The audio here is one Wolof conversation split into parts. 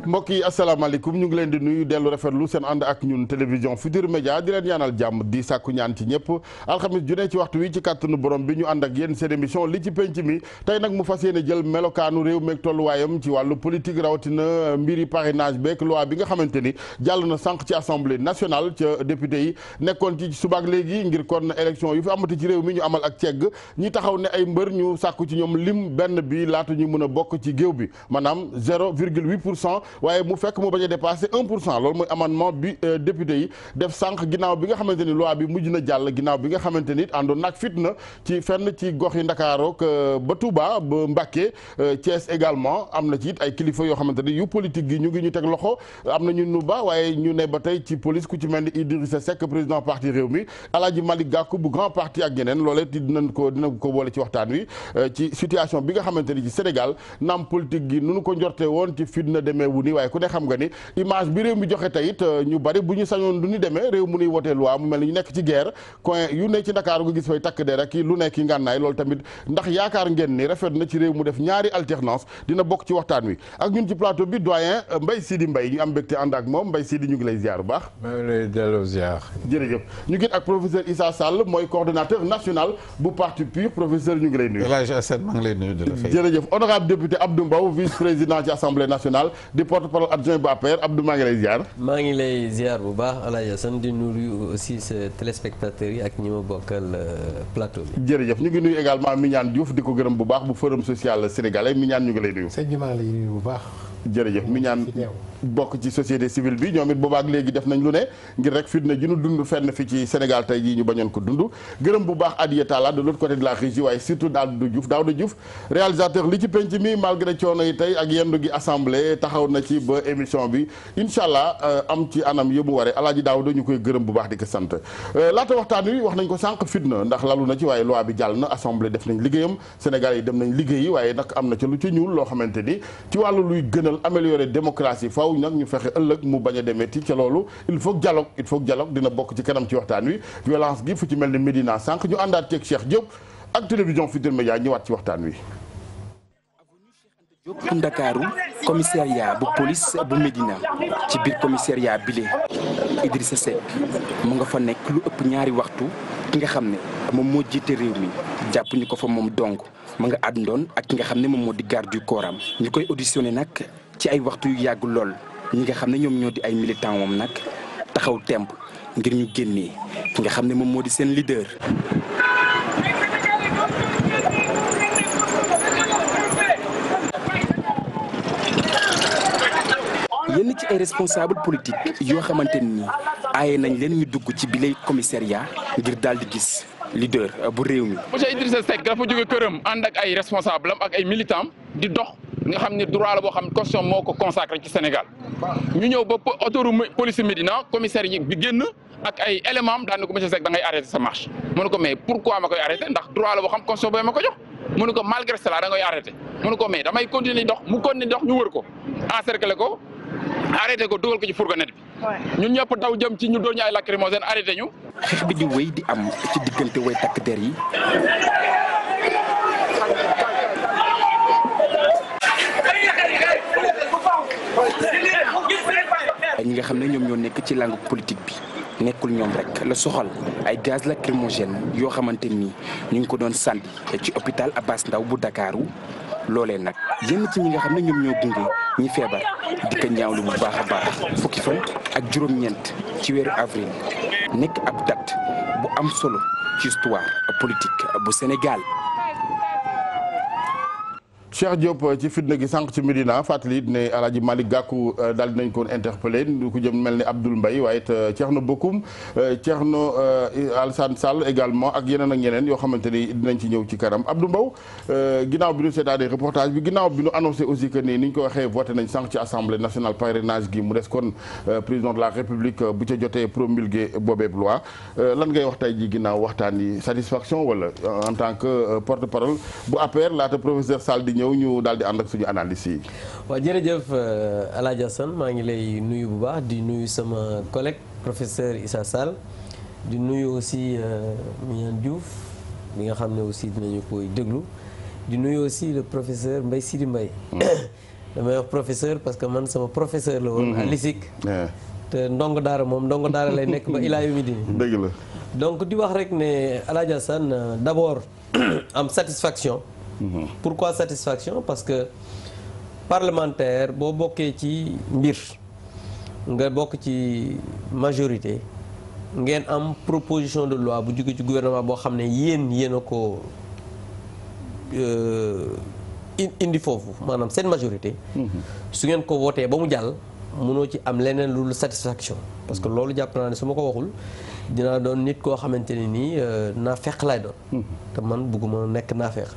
mbokk yi asalaamaaleykum ñu ngi leen di nuyu dellu rafetlu seen ànd ak ñun télévision Futurs Médias di leen ñaanal jàmm di sàkku ñaan ci ñëpp alxamis ju ne ci waxtu wi ci kàttanu borom bi ñu ànd ak yéen seen émission li ci penc mi tey nag mu fas yéene jël melokaanu réew meeg tolluwaayam ci wàllu politique rawatina mbiri parrainage beeg loi bi nga xamante ni jàll na sànq ci assemblée nationale ca député yi nekkoon ci subaak léegi ngir kon élection yu fi amati ci réew mi ñu amal ak cegg ñi taxaw ne ay mbër ñu sàkku ci ñoom lim benn bi laata ñu mën a bokk ci géew bi maanaam 0,8% waaye mu fekk mu bañ a dépassé 1% loolu mooy amendement bi député yi def sànq ginnaaw bi nga xamante ni loi bi mujj na jàll ginnaaw bi nga xamante ni àndoon nag fitna ci fenn ci gox yi Ndakaarook ba Touba ba Mbacké Thiès également am na ci it ay kilifa yoo xamante ni yu politique gi ñu ngi ñu teg loxo am na ñu nu ba waaye ñu ne ba tey ci police ku ci mel ni Idrissa Seck président parti réew mi Alaaji Malick Gakou bu grand parti ak ñeneen loolee dinañ ko boole ci waxtaan wi ci situation bi nga xamante ni ci Sénégal naam politique gi nu ko njorte woon ci fitna demee wu ni waaye ku ne xam nga ni image bi réew mi joxe tey it ñu bari bu ñu sañoon du ñu demee réew mu nuy wotee loi mu mel ni ñu nekk ci guerre coin yu ne ci Dakar nga gis fay takk der ak lu nekk ngànnaay loolu tamit ndax yaakaar ngeen ni rafet na ci réew mu def ñaari alternance dina bokk ci waxtaan wi ak ñun ci plateau bi doyen Mbaye Sidi Mbaye ñu am mbégte ànd ak moom Mbaye Sidi ñu ngi lay ziar bu baax. maa ngi lay delloo ziar. jërëjëf ñu ngi ak professeur Issa Sall mooy coordonnateur national bu parti PUR professeur ñu ngi lay nuyu. El Hadj Assane maa ngi lay nuyu de la fay. jërëjëf honorable député Abdou Mbow vice président ci assemblée nationale di porte-parole adjoint bu APR Abdou maa ngi lay ziar. maa ngi lay ziar bu baax El Hadj Assane di nuyu aussi sa téléspectateurs yi ak ñi ma bokkal plateau bi. jërëjëf ñu ngi nuyu également Mignane Diouf di ko gërëm bu baax bu forum social sénégalais Mignane ñu ngi lay nuyu. sëñ bi maa ngi lay nuyu bu baax. jërëjëf Mignane bokk ci société civile bi ñoom it boobaak léegi def nañ lu ne ngir rek fitna ji ñu dund fenn fi ci Sénégal tey jii ñu bañoon ko dund gërëm bu baax Adiya Talla de l'autre côté de la régie waaye surtout Daouda Diouf réalisateur li ci penc mi malgré coono yi tey ak yendu gi assemblée taxaw na ci ba émission bi incha allah am ci anam yëmu waree Alaaji Daouda ñu koy gërëm bu baax di ko sant laata waxtaan wi wax nañ ko sànq fitna ndax lalu na ci waaye loi bi jàll na assemblée def nañ liggéeyam Sénégal yi dem nañ liggéeyi waaye nag am na ca lu ci ñuul loo xamante ni ci wàllu luy gënal améliorer démocratie faaw nag ñu fexe ëllëg mu bañ a demeeti ca loolu il faut dialogue dina bokk ci kanam ci waxtaan wi violence gi fu ci mel ni Médina sànq ñu àndaat ceeg Cheikh Diop ak télévision Futurs Médias ñëwaat ci waxtaan wi. Diop Ndakaaru commissariat bu police bu Médina ci biir commissariat bile Idrissa Seck mu nga fa nekk lu ëpp ñaari waxtu ki nga xam ne moom moo jiite réew mi jàpp ñu ko fa moom donc mu nga àndoon ak ki nga xam ne moom moo di garde du corps am ñu koy auditionné nag ci ay waxtu yu yàgg lool ñi nga xam ne ñoom ñoo di ay militant moom nag taxaw temp ngir ñu génnee ki nga xam ne moom moo di seen leader. yenn ci ay responsable politique yoo xamante ni aaye nañ leen ñu dugg ci bile commissariat ngir daal di gis leader bu réew mi. monsieur Idrissa Seck dafa jóge këram ànd ak ay responsable am ak ay militant di dox nga xam ne droit la boo xam ne constitution moo ko consacré ci Sénégal ñu ñëw ba autoroute police Médina commissaire yi bi génn ak ay éléments am daan na ko monsieur Seck da ngay arrêté sa marche mu ne ko mais pourquoi ma koy arrêté ndax droit la boo xam constitution boobu ma ko jox mu ne ko malgré cela da ngay arrêté mu ne ko mais damay continuer dox mu continuer dox ñu wër ko encercler ko arrêté ko dugal ko ci fourgonnette bi ñun ñëpp daw jëm ci ñu doon ñu ay lacrymogène arrêté ñu. xeex bi di wéy di am ci diggante way takk der yi. ñi nga xam ne ñoom ñoo nekk ci langue politique bi nekkul ñoom rek la soxal ay gaz lacrymogène yoo xamante ni ñu ngi ko doon sànni ci hôpital Abass Ndao bu Dakaaru loolee nag yenn ci ñi nga xam ne ñoom ñoo gunge ñi feebar di ko ñaawlu bu baax a baax fukki fan ak juróom-ñeent ci weeru avril nekk ab date bu am solo ci histoire politique bu Sénégal. Cheikh Diop ci fitna gi sànq ci Médina fàttali ne Alaaji Malick Gakou daal dinañ ko interpellé ku jëm mel ni Abdoul Mbaye waaye it Thierno Bocoum Thierno Alassane Sall également ak yeneen ak ñeneen yoo xamante ni dinañ ci ñëw ci kanam Abdou Mbow ginnaaw bi ñu seetaanee reportage bi ginnaaw bi ñu annoncé aussi que ni ñu ko waxee voté nañ sànq ci assemblée nationale parrainage gi mu des kon président de la république bu ca jotee promulgué boobeeb loi lan ngay wax tey ji ginnaaw waxtaan yi satisfaction wala en tant que porte parole bu APR laata professeur Sall di ñëw ñu daal di ànd ak suñu analyse yi. waaw jërëjëf El Hadj Assane maa ngi lay nuyu bu baax di nuyu sama collègue professeur Issa Sall di nuyu aussi Mignane Diouf bi nga xam ne aussi dinañu koy déglu di nuyu aussi le professeur Mbaye Sidi Mbaye damay wax professeur parce que man sama professeur la woon. à l'ISIC. te ndongo daara moom ndongo daara lay nekk ba ilaa yawmi diin. dëgg la. donc di wax rek ne El Hadj Assane d'abord am satisfaction. pourquoi satisfaction parce que parlementaire boo bokkee ci mbir nga bokk ci majorité ngeen am proposition de loi bu jóge ci gouvernement boo xam ne yéen a ko indi foofu maanaam seen majorité. su ngeen ko wootee ba mu jàll. mënoo ci am leneen lu satisfaction parce que loolu jàpp naa ne su ma ko waxul dinaa doon nit koo xamante ne nii naa feq laay doon te man bëgguma nekk naa feq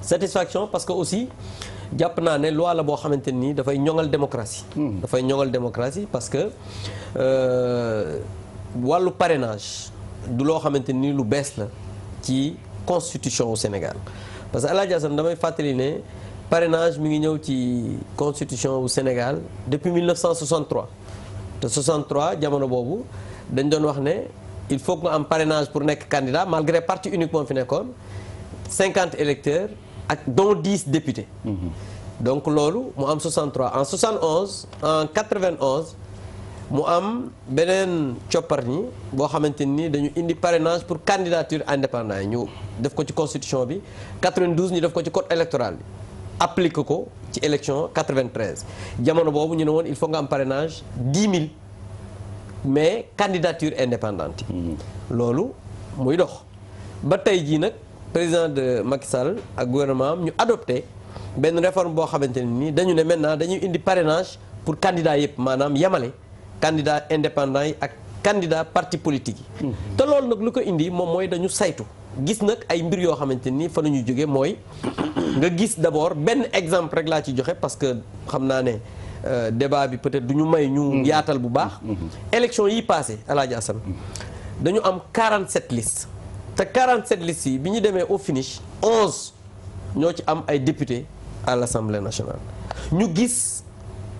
satisfaction parce que aussi jàpp naa ne loi la boo xamante ne nii dafay ñoŋal démocratie dafay ñoŋal démocratie parce que wàllu parrainage du loo xamante ni lu bees la ci constitution au Sénégal parce que El Hadj Assane damay fàttali ne parrainage mi ngi ñëw ci constitution wu Sénégal depuis 1963 te 63 jamono boobu dañ doon wax ne il faut que nga am parrainage pour nekk candidat malgré parti unique moom fi nekkoon 50 électeurs ak dont 10 députés. donc loolu mu am 63 en 71 en 91 mu am beneen coppar ñi boo xamante ni dañu indi parrainage pour candidature indépendant yi ñu def ko ci constitution bi 92 ñu def ko ci code électoral bi. applique ko ci élection 93 jamono boobu ñu ne woon il faut nga am parrainage 10 000 mais candidature indépendante yi. loolu muy dox ba tey jii nag président de Macky Sall ak gouvernement am ñu adopté benn réforme boo xamante ne nii dañu ne maintenant dañuy indi parrainage pour candidat yëpp maanaam yemale candidat indépendant yi ak candidat parti politique yi. te loolu nag lu ko indi moom mooy dañu saytu. gis nag ay mbir yoo xamante ni fa la ñuy jógee mooy nga gis d'abord benn exemple rek laa ci joxe parce que xam naa ne débat bi peut-être du ñu may ñu yaatal bu baax. élection yi passé El Hadj Assane dañu am 47 listes te 47 listes yi bi ñu demee au finish 11 ñoo ci am ay députés à l'Assemblée nationale. ñu gis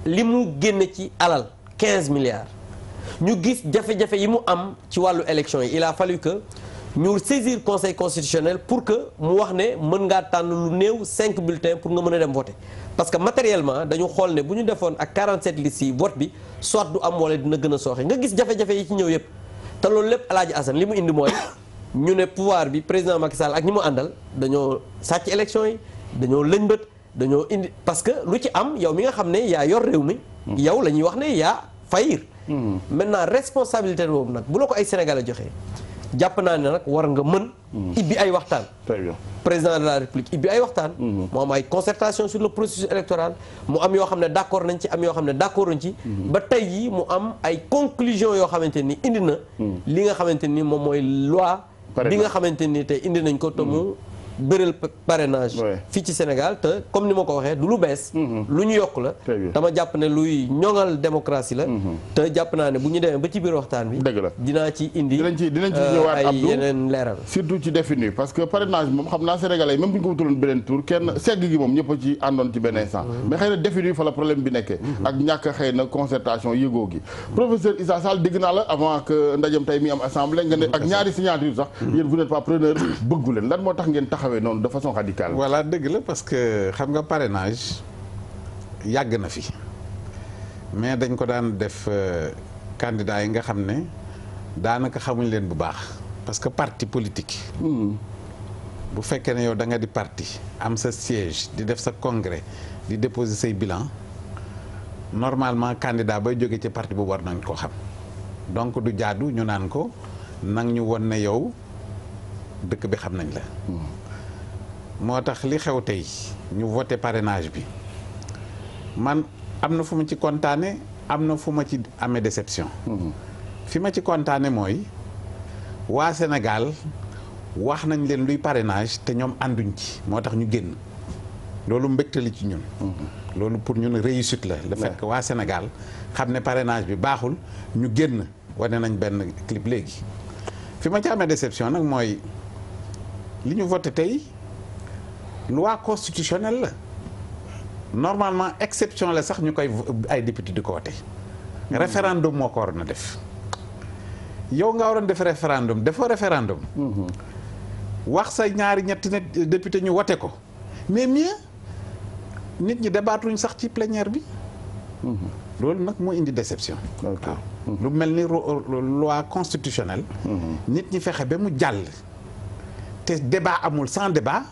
li mu génne ci alal 15 milliards ñu gis jafe-jafe yi mu am ci wàllu élection yi il a fallu que. ñu saisir conseil constitutionnel pour que mu wax ne mën ngaa tànn lu néew 5 bulletins pour nga mën a dem voter parce que matériellement dañu xool ne bu ñu defoon ak 47 listes yi vote bi soit du am wala dina gën a sooxe nga gis jafe-jafe yi ci ñëw yëpp te loolu lépp El Hadj Assane li mu indi mooy ñu ne pouvoir bi président Macky Sall ak ñi mu àndal dañoo sàcc élection yi dañoo lëñbët dañoo indi parce que lu ci am yow mi nga xam ne yaa yor réew mi yow la ñuy wax ne yaa faillir maintenant responsabilité boobu nag bu la ko ay Sénégalais joxee jàpp naa ne nag war nga mën ibbi ay waxtaan. très bien président de la République ibbi ay waxtaan. mu am ay concertation sur le processus électoral mu am yoo xam ne d'accord nañ ci am yoo xam ne d'accord nañ ci. ba tey jii mu am ay conclusions yoo xamante ni indi na. li nga xamante ni moom mooy loi. bi nga xamante ni tey indi nañ ko te mu bëral parrainage. fii ci Sénégal te comme ni ma ko waxee du lu bees. lu ñu yokk la. dama jàpp ne luy ñoŋal démocratie la. te jàpp naa ne bu ñu demee ba ci biir waxtaan bi. dëgg la dinaa ci indi. dinañ ci ñëwaat ay Abdou yeneen leeral. surtout ci défini parce que parrainage moom xam naa Sénégalais yi même bu ñu ko wutuloon beneen tour kenn segg gi moom ñëpp a ci àndoon ci benn instant. mais xëy na défini fa la problème bi nekkee. ak ñàkk xëy na concertation yëgoo gi. professeur Issa Sall dégg naa la avant que ndajem tey mi am assemblée nga ne ak ñaari signature sax yéen vous n'êtes pas preneur bëggu leen lan moo tax ngeen taxawee noonu de façon radicale. voilà dëgg la parce que xam nga parrainage yàgg na fi mais dañ ko daan def candidat yi nga xam ne daanaka xamuñ leen bu baax parce que parti politique. bu fekkee ne yow da nga di parti am sa siège di def sa congrès di déposer say bilan normalement candidat bay jóge ci parti bu war nañ ko xam donc du jaadu ñu naan ko nang ñu won ne yow dëkk bi xam nañ la. moo tax li xew tey ñu voté parrainage bi man am na fu ma ci kontaane am na fu ma ci amee déception. fi ma ci kontaane mooy waa Sénégal wax nañ leen luy parrainage te ñoom ànduñ ci moo tax ñu génn loolu mbégtali ci ñun. loolu pour ñun réussite la. le fait que waa Sénégal xam ne parrainage bi baaxul ñu génn wane nañ benn clip léegi fi ma ci amee déception nag mooy li ñu voté tey. loi constitutionnelle la normalement exception la sax ñu koy ay député di ko wote référendum moo ko waroon a def yow nga waroon def référendum defoo référendum wax sa ñaari ñetti député ñu wote ko mais mieux nit ñi débattuñ sax ci plénière bi. loolu nag moo indi déception. lu mel ni loi constitutionnelle. nit ñi fexe ba mu jàll. te débat amul sans débat.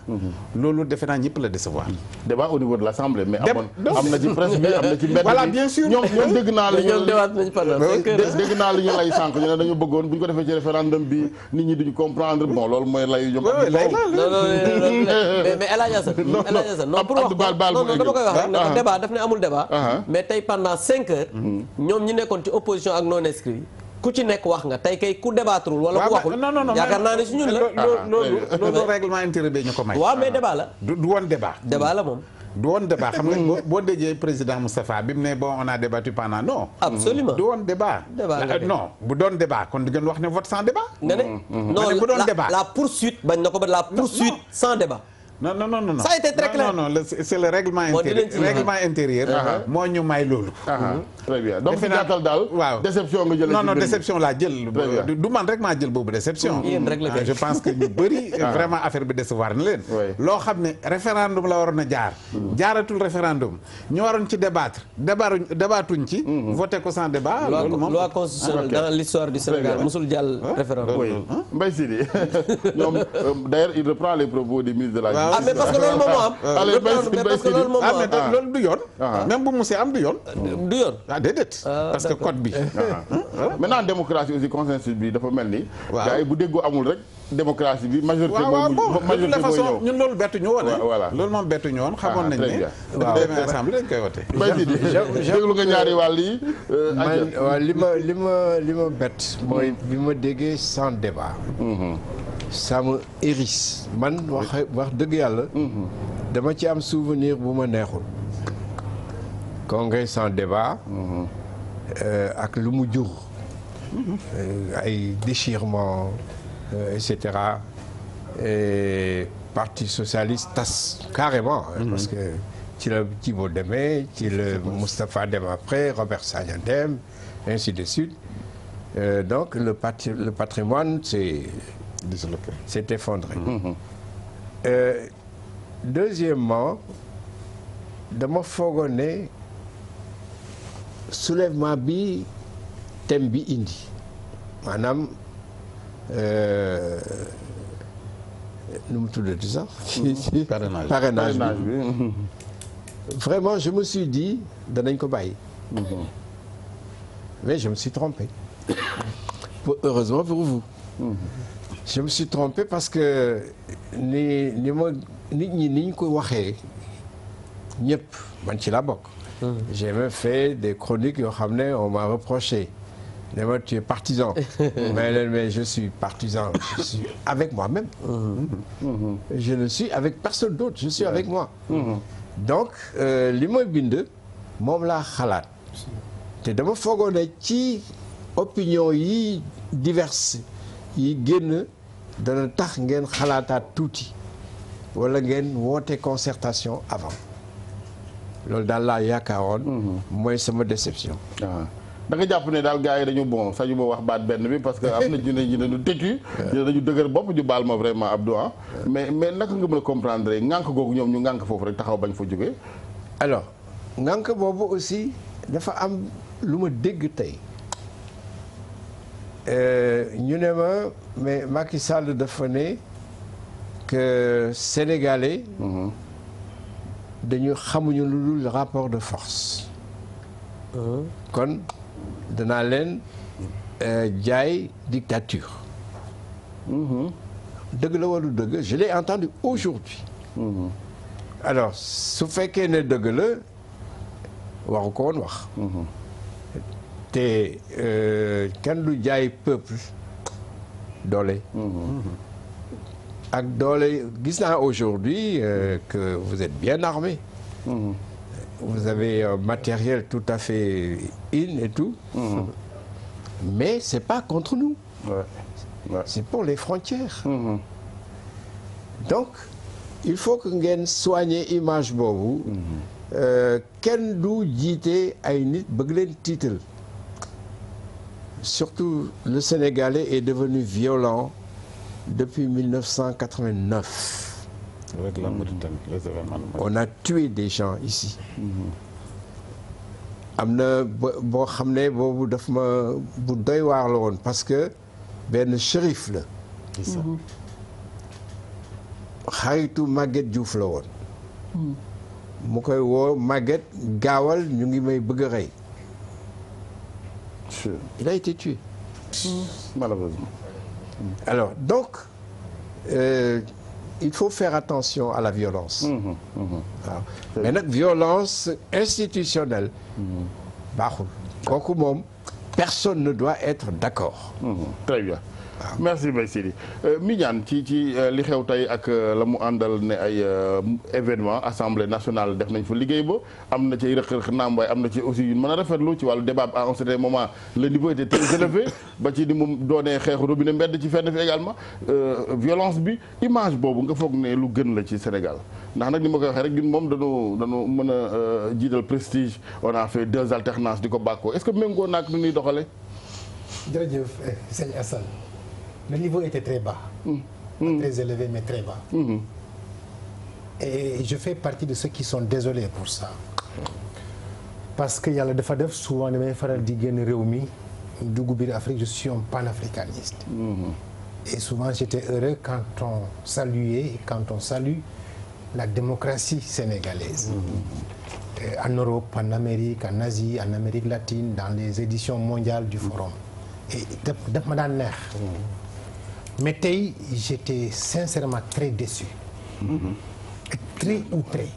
loolu defe naa ñëpp la décevoir. débat au niveau de l'Assemblée mais am na ci presse bi am na ci mbedd bi. voilà bien sûr ñoom dégg naa la ñu dégg naa la ñu lay sànq ñu ne dañu bëggoon bu ñu ko defee ci référendum bi nit ñi duñu comprendre bon loolu mooy layu ñoom. mais El Hadj Assane non pour wax non dama koy wax rek ne débat daf ne amul débat. mais tey pendant 5 heures. ñoom ñi nekkoon ci opposition ak non inscrits ku ci nekk wax nga tey kay ku débattrul wala ku waxul yaakaar naa ne si ñun la loolu règlement intérieur bi ñu ko may. waaw mais débat la. du woon débat. débat la moom. du woon débat xam nga boo déggee président Moustapha bi mu ne bon on a débattu pendant non. absolument du woon débat. non bu doon débat kon di ngeen wax ne vote sans débat. nga ne non bu doon débat la poursuite bañ na ko ba la poursuite sans débat. non. ça a été très clair. non c'est le règlement intérieur. moo ñu may loolu. très bien donc fi gàttal daal. waaw déception nga jël. non déception laa jël. du man rek maa jël boobu déception. je pense que ñu bëri. vraiment affaire bi décevoir na leen. loo xam ne référendum la waroon a jaar. jaaratul référendum ñu waroon ci débattuñ ci. voté ko sans débat. loolu moom loi constitutionnelle dans l'histoire du Sénégal musul jàll référendum. oui Mbaye Sidi ñoom d'ailleurs il reprend les propos du ministre de la ah mais parce que loolu moom moo am. mais parce que loolu moom moo am. loolu du yoon. même bu musee am du yoon. du yoon. ah déedéet. parce que code bi. maintenant démocratie aussi consensus bi dafa mel ni. waaw gars yi bu déggoo amul rek démocratie bi majorité. waaw bon de toute façon ñëw ñun loolu bettu ñu woon. voilà loolu moom bettu ñu woon xamoon nañ ne. waaw demee assemblée dañ koy wote. Mbaye Sidi déglu nga ñaari wàll yi. man waaw li ma bett mooy bi ma déggee sans débat. ça me hérisse man wax dëgg yàlla. dama ci am souvenir bu ma neexul. congrès sans débat. ak lu mu jur. ay déchirement et cetera. et parti socialiste tas carrément. parce que ci la Djibo demee ci la Moustapha dem après Robert Sagna dem ainsi de suite. donc le patrimoine s'est effondré. Deuxièmement dama foogoon ne soulèvement bi thème bi indi maanaam nu mu tuddati sax. parrainage bi vraiment je me suis dit danañ ko bàyyi. mais je me suis trompé. heureusement pour vous. je me suis trompé parce que nit ñi ni ñu ko waxee ñëpp man ci la bokk. j'ai même fait des chroniques yoo xam ne on m'a reproché ne ma tu es partisan. mais je suis partisan je suis avec moi-même. je ne suis avec personne d'autre je suis avec moi. donc li may bind moom laa xalaat te dama foogoon ne ci opinion yi diverses yi génn dana tax ngeen xalaataat tuuti wala ngeen woote concertation avant loolu daal laa yaakaaroon. mooy sama déception. da nga jàpp ne daal gars yi dañu bon sañu ma wax baat benn bi parce que am na ñu ne ñu tëccu. dañu dëgër bopp ñu baal ma vraiment Abdou mais naka nga mën a comprendre ngànk googu ñoom ñu ngànk foofu rek taxaw bañ fa jógee. alors ngànk boobu aussi dafa am lu ma dégg tey. ñu ne ma mais Macky Sall dafa ne que Sénégalais. dañu xamuñu lu dul rapport de force. kon danaa leen jaay dictature. dëgg la wala dëgg je l'ai entendu aujourd'hui. alors su fekkee ne dëgg la waxu ko woon wax. te kenn du jaay peuple doole. ak doole gis naa aujourd'hui que vous êtes bien armés. vous avez un matériel tout à fait in et tout. mais c'est pas contre nous. c'est pour les frontières. donc il faut que ngeen soigner image boobu. kenn du jiite ay nit bëgg leen tiital. surtout le Sénégalais est devenu violent depuis 1989. avec la Mauritanie, les événements. On a tué des gens ici. am na boo xam ne boobu daf ma bu doy waar la woon parce que benn shérif la. C'est ça. xaritu Maguette Diouf la woon. mu koy woo Maguette gaawal ñu ngi may bëgg a rey. Il a été tué. Malheureusement. Alors donc il faut faire attention à la violence. waaw mais nag violence institutionnelle. baaxul kooku moom personne ne doit être d'accord. Très bien. merci Mbaye Sidi Mignane ci li xew tey ak la mu àndal ne ay événement assemblée nationale def nañ fa liggéey ba am na ci rëq-rëq naam waaye am na ci aussi yu mën a rafetlu ci wàllu débat à un certain moment le niveau était très élevé ba ci ni mu doonee xeexu robinet mbedd ci fenn fi également violence bi image boobu nga foog ne lu gën la ci Sénégal ndax nag ni ma koy waxee rek ñun moom dañu mën a jiital prestige on a fait 2 alternances di ko bàkkoo est-ce que méngoo naag nu ñuy doxale jërëjëf sëñ Assane. Le niveau était très bas, pas très élevé mais très bas. Et je fais partie de ceux qui sont désolés pour ça. Parce que yàlla dafa def souvent damay faral di génn réew mi dugg biir Afrique, je suis un panafricaniste. Et souvent j'étais heureux quand on saluait, quand on salue la démocratie sénégalaise. En Europe, en Amérique, en Asie, en Amérique latine, dans les éditions mondiales du Forum. Et daf ma daan neex. Mais tey j'étais sincèrement très déçu. Très outré.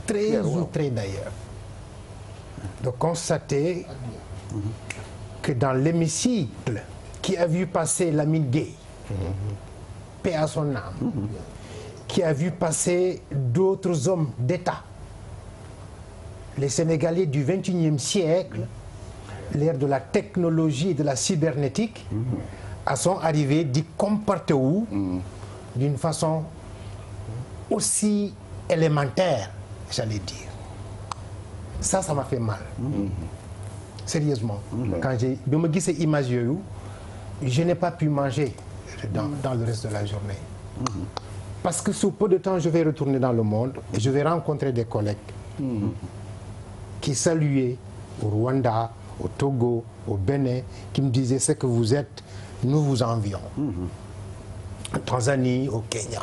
Très outré d'ailleurs. De constater que dans l'hémicycle qui a vu passer Lamine Gueye, paix à son âme, qui a vu passer d'autres hommes d'État, les Sénégalais du XXIe siècle, l'ère de la technologie et de la cybernétique, sont arrivés d'y comporter d'une façon aussi élémentaire, j'allais dire. Ça m'a fait mal. Sérieusement. Quand bi ma gisee image yooyu, je n'ai pas pu manger dans le reste de la journée. Parce que sous peu de temps, je vais retourner dans le monde et je vais rencontrer des collègues qui saluaient au Rwanda, au Togo, au Bénin, qui me disaient ce que vous êtes, nous vous envions. En Tanzanie, au Kenya.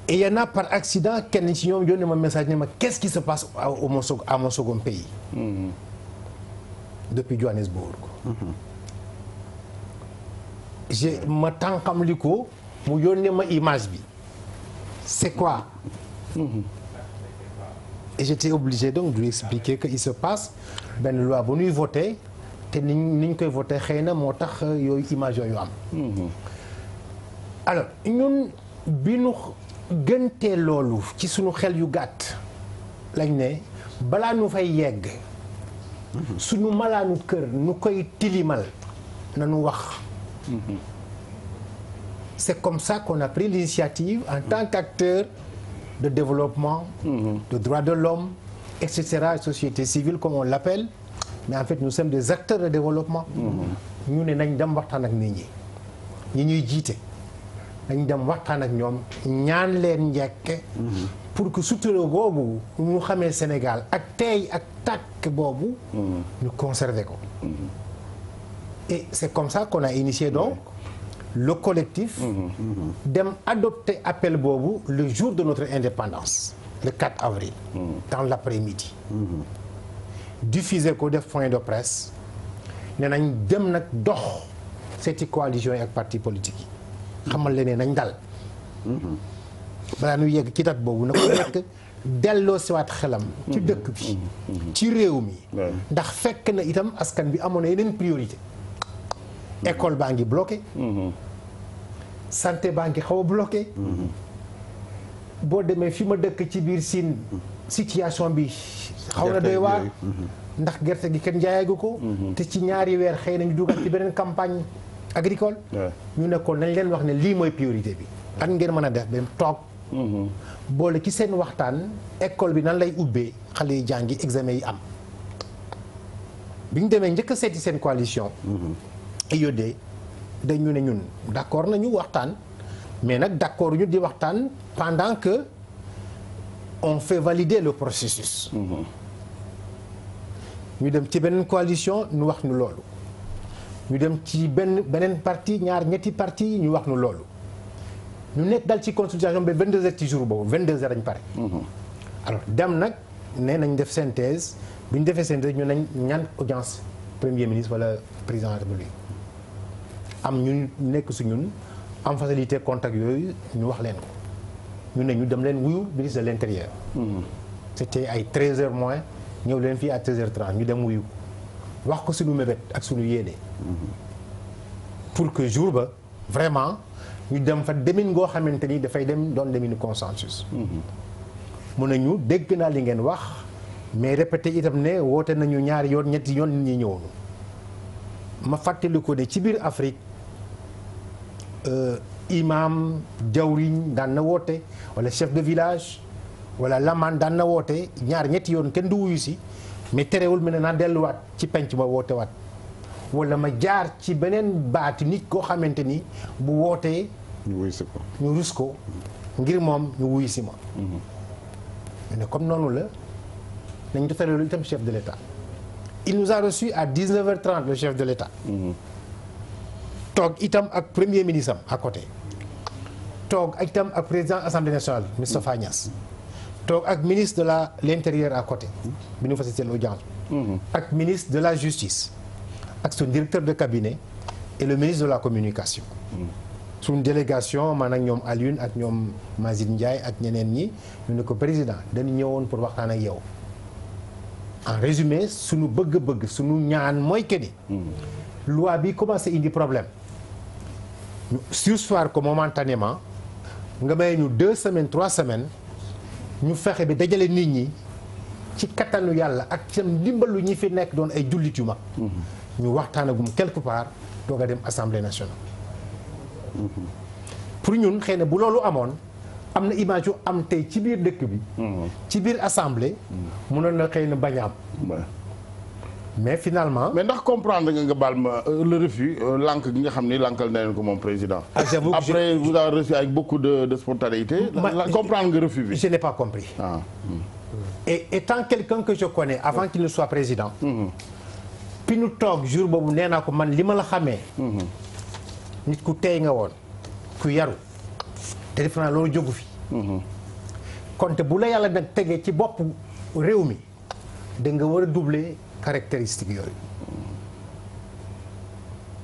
Et il y en a par accident kenn ci ñoom yónnee ma message ne ma qu'est-ce qui se passe à mon second pays. Depuis Johannesburg. ma tànqamli ko mu yónnee ma image bi. C'est quoi? Et j'étais obligé donc de lui expliquer que il se passe benn loi bu ñuy voté te ni ñu koy voté xëy na moo tax yooyu image yooyu am. Alors ñun bi nu gëntee loolu ci sunu xel yu gàtt lañ ne balaa nu fay yegg sunu malaanu kër nu koy tilimal nanu wax. C'est comme ça qu'on a pris l'initiative en tant qu'acteur de développement, de droits de l'homme, etc., société civile comme on l'appelle. Mais en fait nous sommes des acteurs de développement. ñu ne nañ dem waxtaan ak nit ñi ñuy jiite nañ dem waxtaan ak ñoom ñaan leen njëkk pour que sutura boobu ñu xamee Sénégal ak tey ak tàkk boobu ñu conserver ko. Et c'est comme ça qu'on a initié donc le collectif dem adopter appel boobu le jour de notre indépendance, le 4 avril, dans l'après-midi. Diffuser ko def point de presse ne nañ dem nag dox seeti coalition yi ak parti politique yi xamal leen ne nañ dal balaa ñu yegg ci date boobu na ko nekk delloo siwaat xelam ci dëkk bi ci réew mi ndax fekk na itam askan bi amoon na yeneen priorité. École baa ngi bloqué. Santé baa ngi xaw a bloqué. boo demee fi ma dëkk ci biir Sine situation bi xaw na doy waar ndax gerte gi kenn jaayagu ko. te ci ñaari weer xëy nañu dugal ci beneen campagne agricole. ñu nekkoon nañ leen wax ne lii mooy priorité bi. ak ngeen mën a def ba toog. boole ci seen waxtaan école bi nan lay ubbee xale yi jàngi examen yi am. bi ñu demee njëkk a seeti seen coalition. EYOD dañu ne ñun d'accord nañu waxtaan mais nag d'accord ñu di waxtaan pendant que on fait valider le processus. ñu dem ci beneen coalition ñu wax nu loolu. ñu dem ci beneen parti ñetti parti ñu wax nu loolu. ñu nekk dal ci consultation ba 22h ci jour boobu 22h lañ pare. alors dem nag nee nañ def synthèse bu ñu defee synthèse ñu nañ ñaan audience premier ministre wala président de la République am ñu nekk su ñun am facilité contact yooyu ñu wax leen ko ñu ne ñu dem leen wuyu ministre de l'intérieur. c'était ay 13h moins ñëw leen fii à 13h30 ñu dem wuyu wax ko suñu mébét ak suñu yéene. pour que jour ba vraiment ñu dem fa demin ngoo xamante ni dafay dem doon deminu consensus. mun nañu dégg naa li ngeen wax mais répété itam ne woote nañu ñaari yoon ñetti yoon nit ñi ñëwoon ma fàttali ko ne ci biir Afrique imam jawriñ daan na woote wala chef de village wala lamaan daan na woote ñetti yoon kenn du wuyu si mais terewul mu ne naa delluwaat ci penc ba woote waat wala ma jaar ci beneen baati nit koo xamante ni bu wootee ñu rus ko ngir moom ñu wuyu si ma. mais comme noonu la nañ jotale loolu itam chef de l'État il nous a reçu à 19h30 le chef de l'État toog itam ak premier ministre am à côté toog itam ak président assemblée nationale Moustapha Niasse toog ak ministre de l'intérieur à côté bi ñu facilité l'audience ak ministre de la justice ak son directeur de cabinet et le ministre de la communication suñu délégation maanaam ñoom Alioune ak ñoom Mazid Ndiaye ak ñeneen ñi ñu ne ko président dañu ñëwoon pour waxtaan ak yow en résumé suñu bëgg-bëgg suñu ñaan mooy que ni loi bi commencé indi problème ñu surseoir ko momentanément nga may ñu 2 semaines 3 semaines ñu fexe bi dajale nit ñi ci kattanu yàlla ak ci ndimbalu ñi fi nekk doon ay jullit yu mag ñu waxtaanagum quelque part doog a dem assemblée nationale. pour ñun xëy na bu loolu amoon am na image yu am tey ci biir dëkk bi. ci biir assemblée. mënoon na xëy na bañ a am. mais finalement. mais ndax comprendre nga baal ma le refus lànk gi nga xam ni lànkal na leen ko moom président. après vous avez reçu avec beaucoup de spontanéité. comprendre nga refus bi. je n'ai pas compris. Ah. et étant quelqu'un que je connais avant qu'il ne soit président. puis nu toog jour boobu nee naa ko man li ma la xamee. nit ku tey nga woon ku yaru te defe naa loolu jógu fi. konte bu la yàlla nag tegee ci bopp réew mi da nga war a doubler caractéristiques yooyu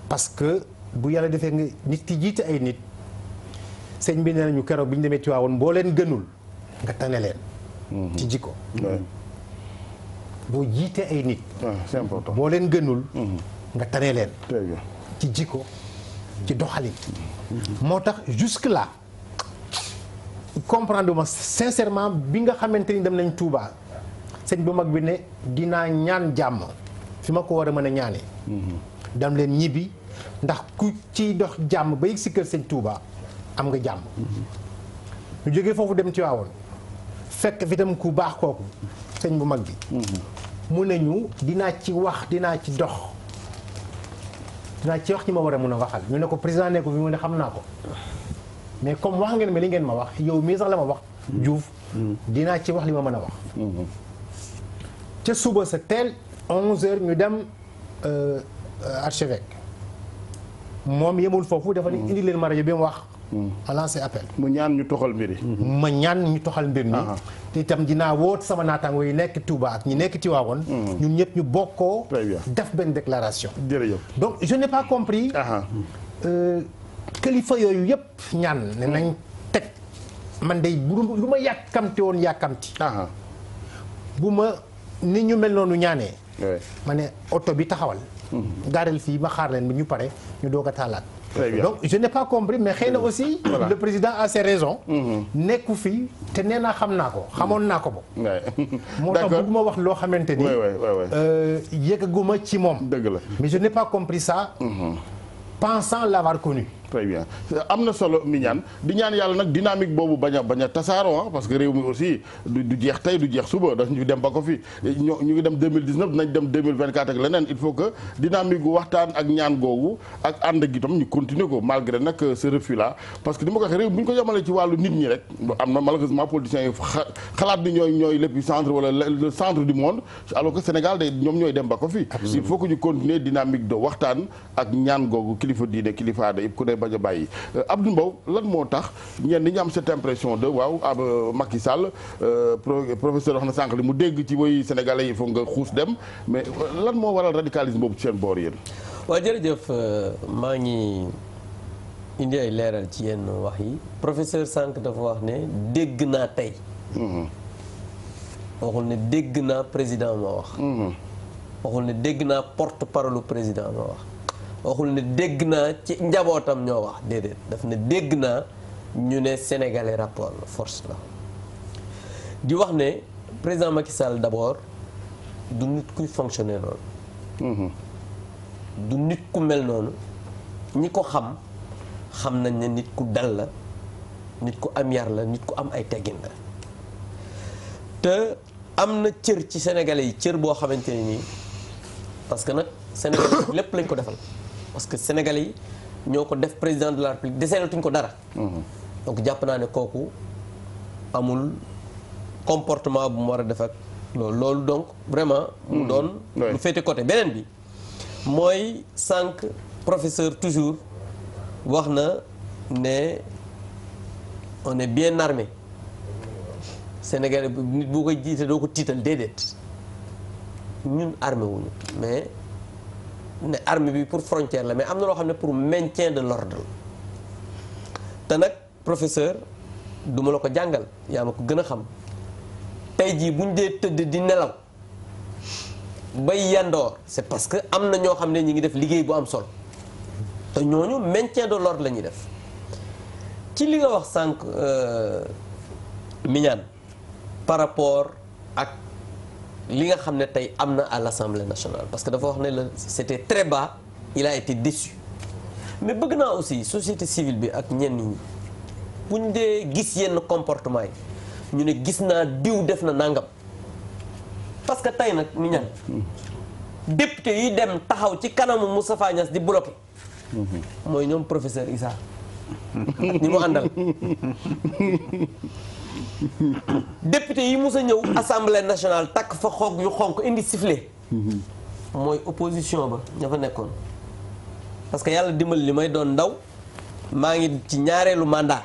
parce que bu yàlla defee nga nit ki jiite ay nit sëñ bi nee nañu keroog bi ñu demee Tiwaawoon boo leen gënul nga tane leen. ci jikko. boo jiite ay nit. c'est important boo leen gënul. nga tane leen. très bien ci jikko ci doxalin. moo tax jusque là comprendre ma sincèrement bi nga xamante ni dem nañ Touba sëñ bu mag bi ne dinaa ñaan jàmm fi ma ko war a mën a ñaanee. dam leen ñibbi ndax ku ciy dox jàmm ba yegg si kër sëñ Touba am nga jàmm. ñu jógee foofu dem Tiwaawoon fekk fi tam ku baax kooku sëñ bu mag bi. mu ne ñu dinaa ci wax dinaa ci dox. dinaa ci wax ci ma war a mën a waxal ñu ne ko président ne ko fi mu ne xam naa ko mais comme wax ngeen ma li ngeen ma wax yow mii sax la ma wax Diouf dinaa ci wax li ma mën a wax. ca suba sa teel 11h ñu dem archevêque moom yemul foofu dafa indi leen ma rajo bi mu wax. a lancé appel. mu ñaan ñu toxal mbir yi. ma ñaan ñu toxal mbir mi. te itam dinaa woot sama naataango yi nekk Touba ak ñi nekk Tivaouane. ñun ñëpp ñu bokkoo. très bien def benn déclaration. jërëjëf. donc je n'ai pas compris. kilifa yooyu yëpp ñaan ne nañ teg man de lu ma yàkkamti woon yàkkamti. bu ma nit ñu mel noonu ñaanee. ma ne oto bi taxawal. gaareel fii ma xaar leen bi ñu pare ñu doog a taalaat. donc je n'ai pas compris mais xëy na aussi. voilà. Le président a ses raisons. nekku fi te nee naa xam naa ko xamoon naa ko bo moo tax bëgguma wax loo xamante ni. yëgguma ci moom. dëgg la mais je n'ai pas compris ça. pensant l'avoir connu. très bien am na solo Mignane di ñaan yàlla nag dynamique boobu bañ a tasaaroo parce que réew mi aussi du jeex tey du jeex suba dañu dem ba ko fi ñu ngi dem 2019 dinañ dem 2024 ak leneen il faut que dynamique gu waxtaan ak ñaan googu ak ànd gi tam ñu continuer ko malgré nag ce refus là parce que ni ma ko waxee réew bu ñu ko yemalee ci wàllu nit ñi rek am na malheureusement politiciens yi xalaat ni ñooy l'épicentre wala le centre du monde alors que Sénégal day ñoom ñooy dem ba ko fi il faut que ñu continuer dynamique de waxtaan ak ñaan googu kilifa diine kilifa aada yëpp ku ne bañ a bàyyi Abdou Mbow lan moo tax ñenn ñi am cette impression de waaw Macky Sall professeur wax na sànq li mu dégg ci woy sénégalais yi foog nga xuus dem mais lan moo waral radicalisme boobu ci seen boor yéen. waaw jërëjëf maa ngi indi ay leeral ci yenn wax yi professeur sànq dafa wax ne dégg naa tey. waxul ne dégg naa président moo wax. waxul ne dégg naa porte parole président moo wax. waxul ne dégg naa ci njabootam ñoo wax déedéet daf ne dégg naa ñu ne sénégalais rapport la force la di wax ne président Macky Sall d'abord du nit kuy fonctionner noonu. du nit ku mel noonu ñi ko xam nañ ne nit ku dal la nit ku am yar la nit ku am ay teggin la te am na cër ci sénégalais yi cër boo xamante ne nii parce que nag sénégalais yi lépp lañ ko defal. parce que sénégalais yi ñoo ko def président de la république deseelatuñ ko dara. donc jàpp naa ne kooku amul comportement bu mu war a def ak loolu donc vraiment. mu doon lu féete côté beneen bi mooy sànq professeur toujours wax na ne on est bien armé sénégalais nit boo koy jiite doo ko tiital déedéet ñun armé wuñu mais. ne armée bi pour frontière la mais am na loo xam ne pour maintien de l'ordre te nag professeur duma la ko jàngal yaa ma ko gën a xam tey jii buñ dee tëdd di nelaw bay yandoor c'est parce que am na ñoo xam ne ñi ngi def liggéey bu am solo te ñooñu maintien de l'ordre la ñuy def ci li nga wax sànq Mignane par rapport ak li nga xam ne tey am na à l'Assemblée nationale parce que dafa wax ne la c'était très bas il a été déçu mais bëgg naa aussi société civile bi ak ñenn ñi buñ dee gis yenn comportement yi ñu ne gis naa diw def na nangam parce que tey nag mi ñan député yi dem taxaw ci kanamu Moustapha Niasse di bloqué mooy ñoom professeur Issa ak ñi mu àndal député yi mus a ñëw assemblée nationale takk fa xoog yu xonk indi sifflet mooy opposition ba ña fa nekkoon parce que yàlla dimbali li may doon ndaw maa ngi ci ñaareelu mandat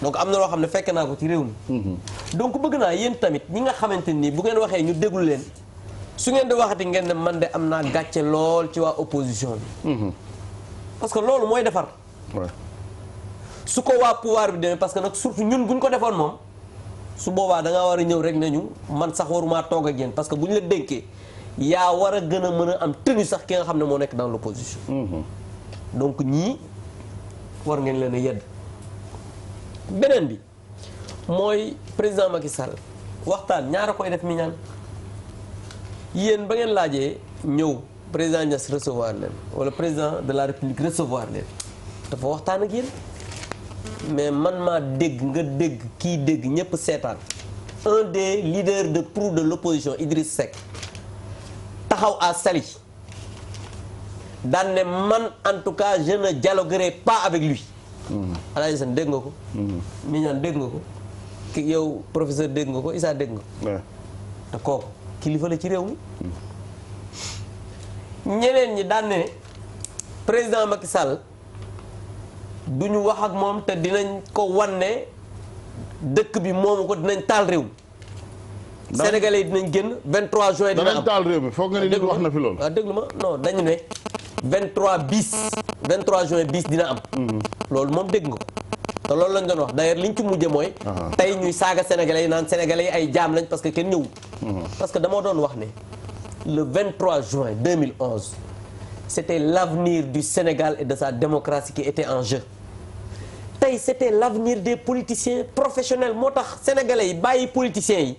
donc am na loo xam ne fekk naa ko ci réew mi donc bëgg naa yéen tamit ñi nga xamante nii bu ngeen waxee ñu déglu leen su ngeen di waxati ngeen ne man de am naa gàcce lool ci waa opposition bi parce que loolu mooy defar su ko waa pouvoir bi demee parce que nag surtout ñun bu ñu ko defoon moom su boobaa da ngaa war a ñëw rek nañu man sax waruma toog ak yéen parce que bu ñu la dénkee yaa war a gën a mën a am tenue sax ki nga xam ne moo nekk dans l'opposition donc ñii war ngeen leen a yedd beneen bi mooy président Macky Sall waxtaan ñaara koy def mi ñaan yéen ba ngeen laajee ñëw président Niasse recevoir leen wala président de la République recevoir leen dafa waxtaan ak yéen mais man maa dégg nga dégg kii dégg ñëpp seetaan un des leaders de proue de l'opposition Idriss Seck taxaw à Saly daan ne man en tout cas je ne dialoguerai pas avec lui Alaaji San dégg nga ko Mignane dégg nga ko ki yow professeur dégg nga ko Issa dégg nga ko te kooku kilifa la ci réew mi ñeneen ñi daan ne président Macky Sall du ñu wax ak moom te dinañ ko wanne dëkk bi moomu ko dinañ taal réew mi sénégalais yi dinañ génn 23 juin dina am danañ taal réew mi foog nga ne nit wax na fi loolu waaw déglu ma non dañu ne 23 juin bis dina am loolu moom dégg nga ko te loolu lañ doon wax d'ailleurs liñ ci mujje mooy tey ñuy saaga sénégalais yi naan sénégalais yi ay jaam lañ parce que kenn ñëwul parce que dama doon wax ne le 23 juin 2011 c'était l'avenir du Sénégal et de sa démocratie qui était en jeu tey c'était l'avenir des politiciens professionnels moo tax sénégalais yi bàyyi politiciens yi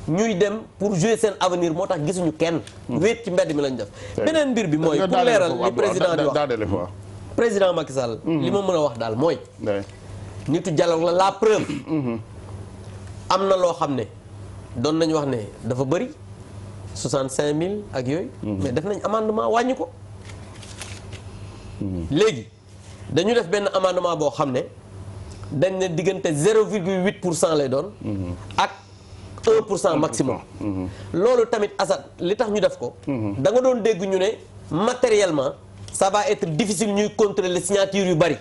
ñuy dem pour jouer seen avenir moo tax gisuñu kenn wéet ci mbedd mi lañ def beneen mbir bi mooy pour leeral li président di wax président Macky Sall. li ma mën a wax daal mooy. nitu dialogue la preuve. am na loo xam ne doon nañu wax ne dafa bëri 65000 ak yooyu. mais def nañ amendement wàññi ko. léegi dañu def benn amendement boo xam ne dañ ne diggante 0,8% lay doon. ak 1% maximum. loolu tamit Assane li tax ñu def ko. da nga doon dégg ñu ne matériellement ça va être difficile ñuy contrôler signature yu bari.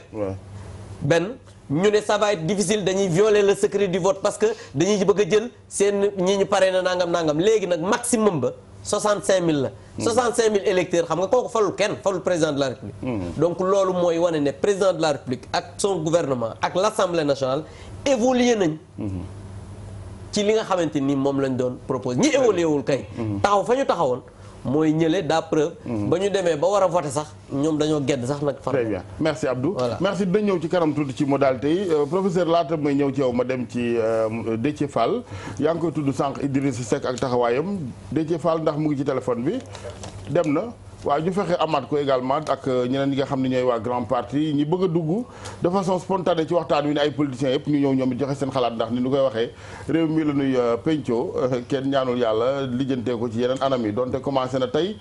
benn ñu ne ça va être difficile dañuy violer le secret du vote parce que dañuy bëgg a jël seen ñi ñu paree na nangam léegi nag maximum ba 65000 la. 65000 électeurs xam nga kooku falul kenn falul président de la république. donc loolu mooy wane ne président de la république ak son gouvernement ak l'assemblée nationale évolué nañ. ci li nga xamante ni moom lañ doon proposé ñi évolué wul kay. taxaw fa ñu taxawoon mooy ñële daa preuve. ba ñu demee ba war a voter sax ñoom dañoo gedd sax nag. très bien merci Abdou. Voilà. merci dañ ñëw ci kanam tuuti ci modalité yi professeur laata may ñëw ci yow ma dem ci Déthié Fall yaa ngi koy tudd sànq Idrissa Seck ak taxawaayam Déthié Fall ndax mu ngi ci téléphone bi dem na. waaw ñu fexe amaat ko également ak ñeneen ñi nga xam ne ñooy waa grand parti ñi bëgg a dugg de façon spontanée ci waxtaan wi ne ay politiciens yëpp ñu ñëw ñoom it joxe seen xalaat ndax ni ñu koy waxee réew mi la ñuy pencoo kenn ñaanul yàlla lijjantee ko ci yeneen anam yi donte commencé na tey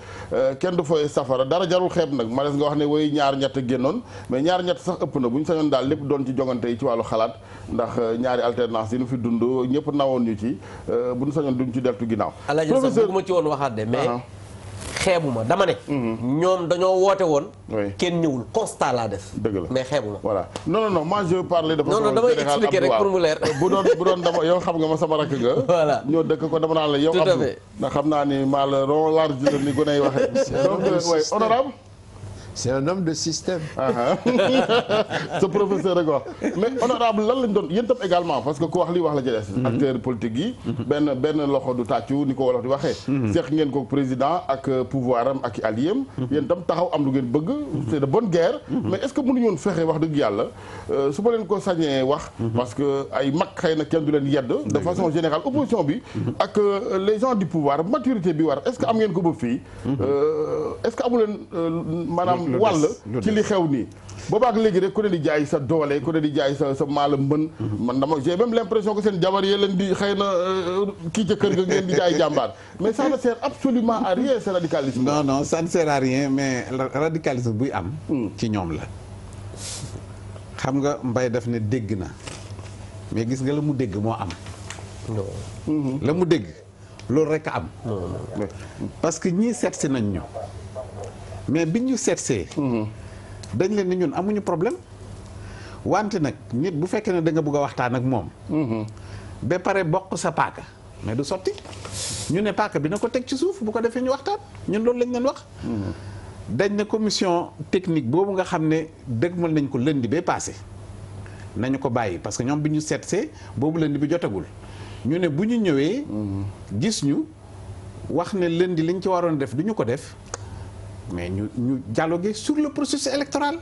kenn du fooy safara dara jarul xeeb nag ma des nga wax ne woy ñaar ñett génnoon mais ñaar ñett sax ëpp na bu ñu sañoon daal lépp doon ci jongante yi ci wàllu xalaat ndax ñaari alternance yi ñu fi dund ñëpp nawoon ñu ci bu ñu sañoon duñ ci deltu ginnaaw professeur bëgguma ci woon waxaat de mais xeebuma dama ne. ñoom dañoo woote woon. kenn ñëwul constat laa def. dëgg la mais xeebuma. voilà non moi je parlais de façon non damay expliquer rek pour mu leer. bu doon dama yow xam nga ma sama rakk nga. voilà ñoo dëkk ko dama naan la yow. tout à Abdou fait ndax xam naa ni maa la rond large la ni gën a waxee. donc oui honorable c'est un homme de système. ce professeur rek wax mais honorable lan lañ doon yéen tam également parce que ku wax lii wax la ci des. acteur politique yi. benn loxo du tàccu ni ko wolof di waxee. seex ngeen ko président ak pouvoir am ak i alliés am. yéen tam taxaw am lu ngeen bëgg. c'est de bonne guerre. mais est-ce que mënuñu woon fexe wax dëgg yàlla su ma leen ko sañee wax. parce que ay mag xëy na kenn du leen yedd. de façon générale opposition bi. ak les gens du pouvoir maturité bi war est-ce que am ngeen ko ba fii. est-ce que amu leen maanaam. wàll ci li xew nii boobaak léegi rek ku ne di jaay sa doole ku ne di jaay sa maala mën man dama j'ai même l'impression que seen jabar yee leen di xëy na kii ca kër ga ngeen di jaay jàmbaar mais ça ne sert absolument à rien ce radicalisme. non ça ne sert à rien mais radicalisme buy am ci ñoom la xam nga Mbaye daf ne dégg na mais gis nga la mu dégg moo am la mu dégg loolu rek a am parce que ñii seet si nañ ñu mais biñ ñu seetsee dañ leen ni ñun amuñu problème wante nag nit bu fekkee ne da nga bëgg a waxtaan ak moom ba pare bokk sa paaka mais du sotti ñu ne paaka bi na ko teg ci suuf bu ko defee ñu waxtaan ñun loolu lañ leen wax dañ ne commission technique boobu nga xam ne dëgmal nañ ko lundi ba passé nañu ko bàyyi parce que ñoom bi ñu seetsee boobu lundi bi jotagul ñu ne bu ñu ñëwee gis ñu wax ne lundi liñ ci waroon def du ñu ko def mais ñu dialoguer sur le processus électoral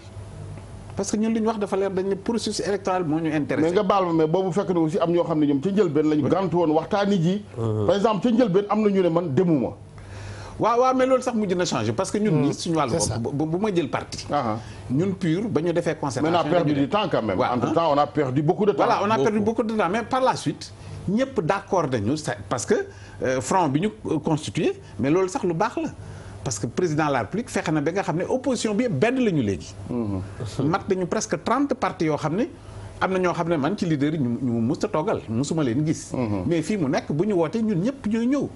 parce que ñun li ñu wax dafa leer dañ ne processus électoral moo ñu intéressé. mais nga baal ma mais boobu fekk na aussi am ñoo xam ne ñoom ca njëlbeen lañu gàntu woon waxtaani ji. par exemple ca njëlbeen am na ñu ne man demuma. waaw mais loolu sax mujj na changé parce que ñun ñii suñu wàllu bopp bu ma jël parti. ñun PUR ba ñu defee concertation. mais on a perdu du temps quand même. entre temps on a perdu beaucoup de temps. voilà on a perdu beaucoup de temps mais par la suite ñëpp d'accord nañu parce que front bi ñu constitué mais loolu sax lu baax la. parce que président de la République fexe na ba nga xam ne opposition bi benn la ñu léegi. mat nañu presque 30 partis yoo xam ne am na ñoo xam ne man ci leader yi ñu mës a toogal musuma leen gis. mais fii mu nekk bu ñu wootee ñun ñëpp ñooy ñëw.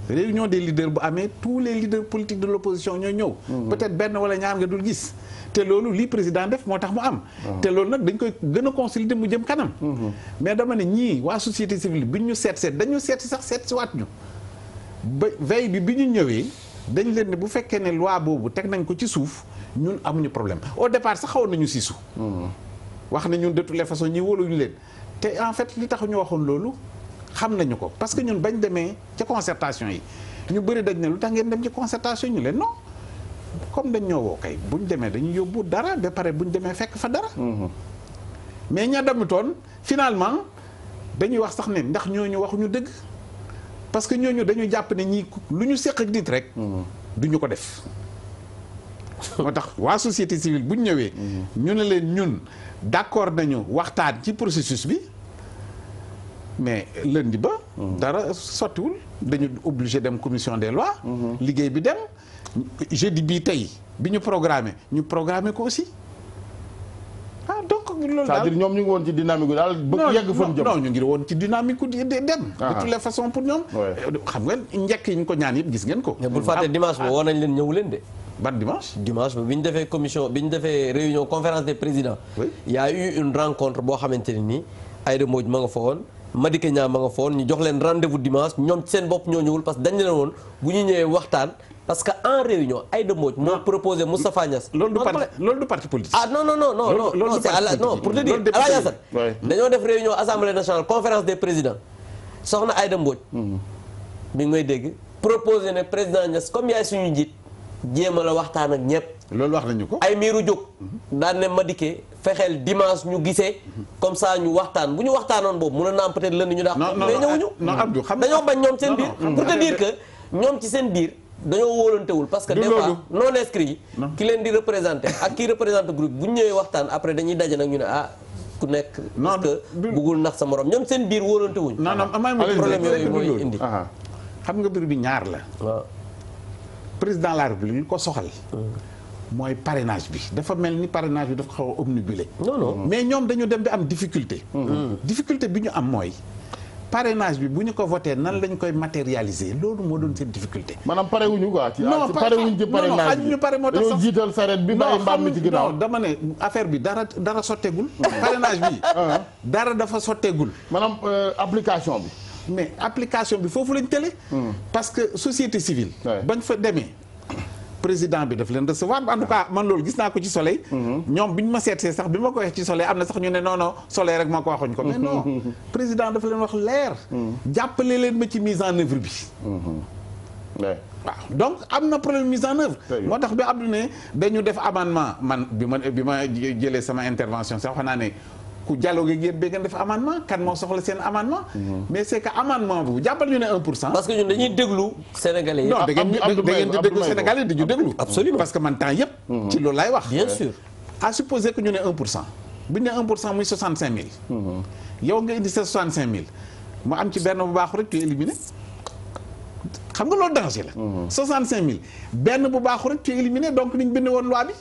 réunion des leaders bu amee tous les leaders politiques de l'opposition ñooy ñëw. peut-être benn wala ñaar nga dul gis. te loolu lii président def moo tax mu am. te loolu nag dañ koy gën a consolider mu jëm kanam. mais dama ne ñii waa société civile bi ñu seet dañu seet sax seet si waat ñu. ba veille bi ñu ñëwee. dañ leen ne bu fekkee ne loi boobu teg nañ ko ci suuf ñun amuñu problème au départ sax xawoon nañu siisu. wax na ñun de toutes les façons ñi wóoluñu leen te en fait li tax ñu waxoon loolu xam nañu ko parce que ñun bañ demee ca concertation yi ñu bëri dañ ne lu tax ngeen dem ci concertation ñu leen non comme dañ ñoo woo kay buñ demee dañuy yóbbu dara ba pare buñ demee fekk fa dara. mais ña demutoon finalement dañuy wax sax ne ndax ñooñu waxuñu dëgg. parce que ñooñu dañu jàpp ne ñii lu ñu seq ak nit rek. du ñu ko def. moo tax waa société civile bu ñu ñëwee. ñu ne leen ñun d'accord nañu waxtaan ci processus bi mais lundi ba. dara sottiwul dañu obligé dem commission des lois. liggéey bi dem jeudi bii tey bi ñu programmé ko aussi. donc loolu daal c'est-à-dire ñoom ñu ngi woon ci dynamique daal bëgg yegg fan jëm. non ñu ngi woon ci dynamique di dem. de toutes les façons pour ñoom. xam nga njëkk yi ñu ko ñaan yëpp gis ngeen ko. mais bul fàtte dimanche ba woo nañ leen ñëw leen de. ban dimanche. dimanche ba bi ñu defee commission bi ñu defee réunion conférence des présidents. oui il y a eu une rencontre boo xamante ne nii Aïda Mbodj ma nga fa woon Madické Niang ma nga fa woon ñu jox leen rendez-vous dimanche ñoom ci seen bopp ñoo ñëwul parce que dañ leen woon bu ñu ñëwee waxtaan. parce que en réunion Aïda Mbodj moo proposé Moustapha Niasse. loolu du parti politique. ah non c'est non pour te dire Alaaji Assane dañoo def réunion assemblée nationale conférence des présidents soxna Aïda Mbodj. mi ngi may dégg proposé ne président Niasse comme yaay suñu njiit jéem a la waxtaan ak ñëpp. loolu wax nañu ko. ay miiru jóg daan ne Madické fexeel dimanche ñu gisee comme ça ñu waxtaan bu ñu waxtaanoon boobu mën na am peut-être lënd ñu daax. mais ñëwuñu. non Abdou xam dañoo bañ ñoom seen biir. pour te dire que ñoom ci seen biir. dañoo wóolantewul parce que des fois non inscrits yi ki leen di représenté ak kii représenté groupe bu ñu ñëwee waxtaan après dañuy daje nag ñu ne ku nekk parce que bëggul nax sa morom ñoom seen biir wóolantewuñ problème yooyu mooy indi xam nga mbir bi ñaar la waaw président de la république li ko soxal mooy parrainage bi dafa mel ni parrainage bi dafa xaw a omnibulé non mais ñoom dañu dem bi am difficulté difficulté bi ñu am mooy parrainage bi bu ñu ko voté nan lañ koy matérialiser loolu moo doon seen difficulté. maanaam pare wuñu quoi. non pare wuñu ci parrainage bi ñu pare moo tax sax dañoo jiital saret bi bàyyi mbaam mi ci ginnaaw. non dama ne affaire bi dara sotteegul. parrainage bi. dara dafa sotteegul. maanaam application bi. mais application bi foofu lañ tële. parce que société civile. bañ fa demee. président bi daf leen recevoir en tout cas man loolu gis naa ko ci soleil. ñoom bi ñu ma seetsee sax bi ma ko waxee ci soleil am na sax ñu ne non soleil rek moo ko waxuñ ko mais non président dafa leen wax leer. jàppale leen ma ci mise en œuvre bi. waaw donc am na problème mise en œuvre. moo tax bi Abdou ne dañu def amendement man bi ma jëlee sama intervention sax wax naa ne ku dialogue ak yéen ba ngeen def amendement kan moo soxla seen amendement. mais c'est que amendement bu jàppal ñu ne 1%. parce que ñun dañuy déglu sénégalais yi. non da ngeen di déglu sénégalais di ñu déglu. absolument parce que man temps yëpp. ci loolu laay wax. bien sûr. à supposer que ñu ne 1%. bu ñu ne 1% muy 65000. yow nga indi sa 65000 mu am ci benn bu baaxul rek tu éliminé. xam nga loolu danger la. 65000 benn bu baaxul rek tu éliminé donc ni ñu bind woon loi bi.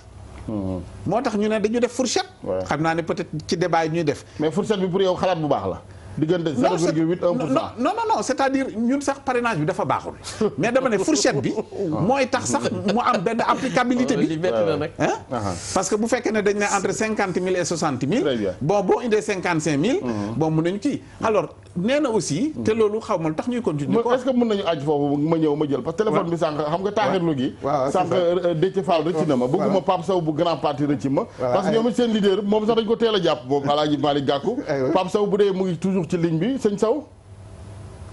moo tax ñu ne dañu def fourchette. xam naa ne peut-être ci débat yi ñuy def. mais fourchette bi pour yow xalaat bu baax la. diggante 0,8 1%. non c'est-à-dire ñun sax parrainage bi dafa baaxul. mais dama ne fourchette bi. mooy tax sax mu am benn applicabilité bi. parce que bu fekkee ne dañ ne entre 50 000 et 60 000. bon boo indee 55 000. bon mun nañu kii alors nee na aussi. te loolu xaw ma lu tax ñuy continuer. est-ce que mën nañu àjj foofu ma ñëw ma jël parce que téléphone bi sànq xam nga taaxirlu gi. sànq Déthié Fall rëcc na ma. bëgguma Pape Sow bu grand parti rëcc ma. parce que ñoom it seen leader moom sax dañ ko teel a jàpp moom Alaaji Malick Gakou. Pape Sow bu dee mu ngi toujours ci ligne bi sëñ Sow.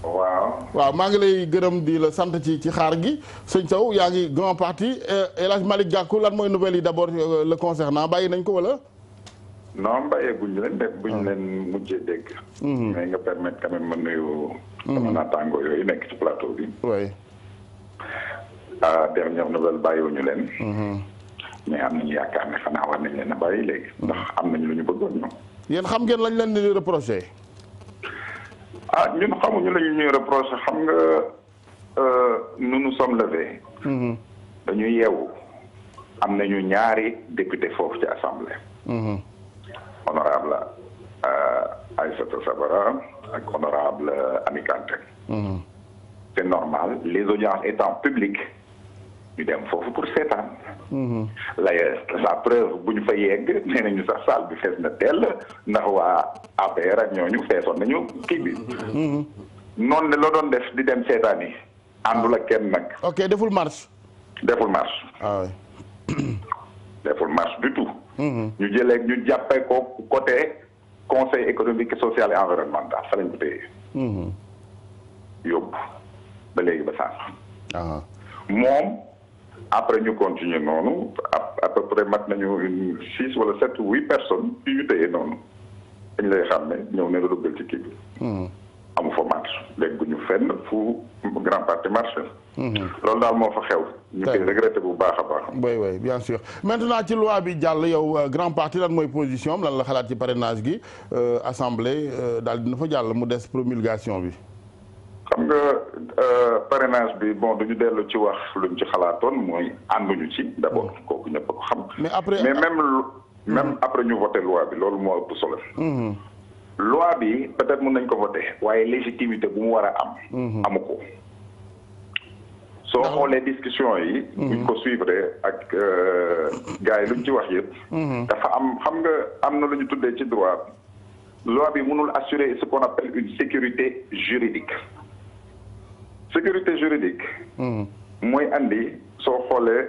waaw maa ngi lay gërëm di la sant ci xaar gi sëñ Sow yaa ngi grand parti El Hadj Malick Gakou lan mooy nouvelle yi d'abord le concernant bàyyi nañ ko wala. non bàyyee guñ leen def buñ leen mujjee dégg. mais nga permettre quand même ma nuyu. sama naataango yooyu nekk ci plateau bi. oui. dernière nouvelle bàyyiwuñu leen. mais am nañu yaakaar ne xanaa war nañ leen a bàyyi léegi. ndax am nañu lu ñu bëggoon ñoom. yéen xam ngeen lañ leen di reproché. ñun xamuñu la ñuy reproché xam nga nous nous sommes levés. dañu yeewu am nañu ñaari député foofu ci assemblée. honorable Aïssata Sabara ak honorable Ami Kanté. c'est normal les audiences étant publiques ñu dem foofu pour seetaan. la preuve bu ñu fa yegg nee nañu sax salle bi fees na dell ndax waa APR ak ñooñu feesoon nañu kii bi. noonu ne la doon def di dem seetaan yi àndul ak kenn nag. ok deful marche. deful marche. ah oui. deful marche du tout. ñu jëlee ñu jàppee ko côté conseil économique social et environnemental fa lañ ko téye. yóbbu ba léegi ba sànq. moom. après ñu continuer noonu à peu près mat nañu 6 wala 7 ou 8 personnes yu ñu téye noonu dañ lay xam ne ñëw ne la duggal ci kii bi. amu fa marche léegi bu ñu fenn fu grand parti marché. loolu daal moo fa xew. ñu koy regretté bu baax a baax. oui oui bien sûr maintenant ci loi bi jàll yow grand parti lan mooy position am lan la xalaat ci parrainage gi assemblée daal dina fa jàll mu des promulgation bi. xam nga parrainage bi bon duñu dellu ci wax luñ ci xalaatoon mooy ànduñu ci d'abord kooku ñëpp ko xam. mais après mais même après ñu voté loi bi loolu moo ëpp solo. loi bi peut-être mën nañ ko voté waaye légitimité bu mu war a am. amu ko. soo xoolee discussion yi. buñ ko suivre ak gars yi luñ ci wax yëpp. dafa am xam nga am na lu ñu tuddee ci droit loi bi mënul assurer ce qu'on appelle une sécurité juridique. sécurité juridique. mooy andi soo xoolee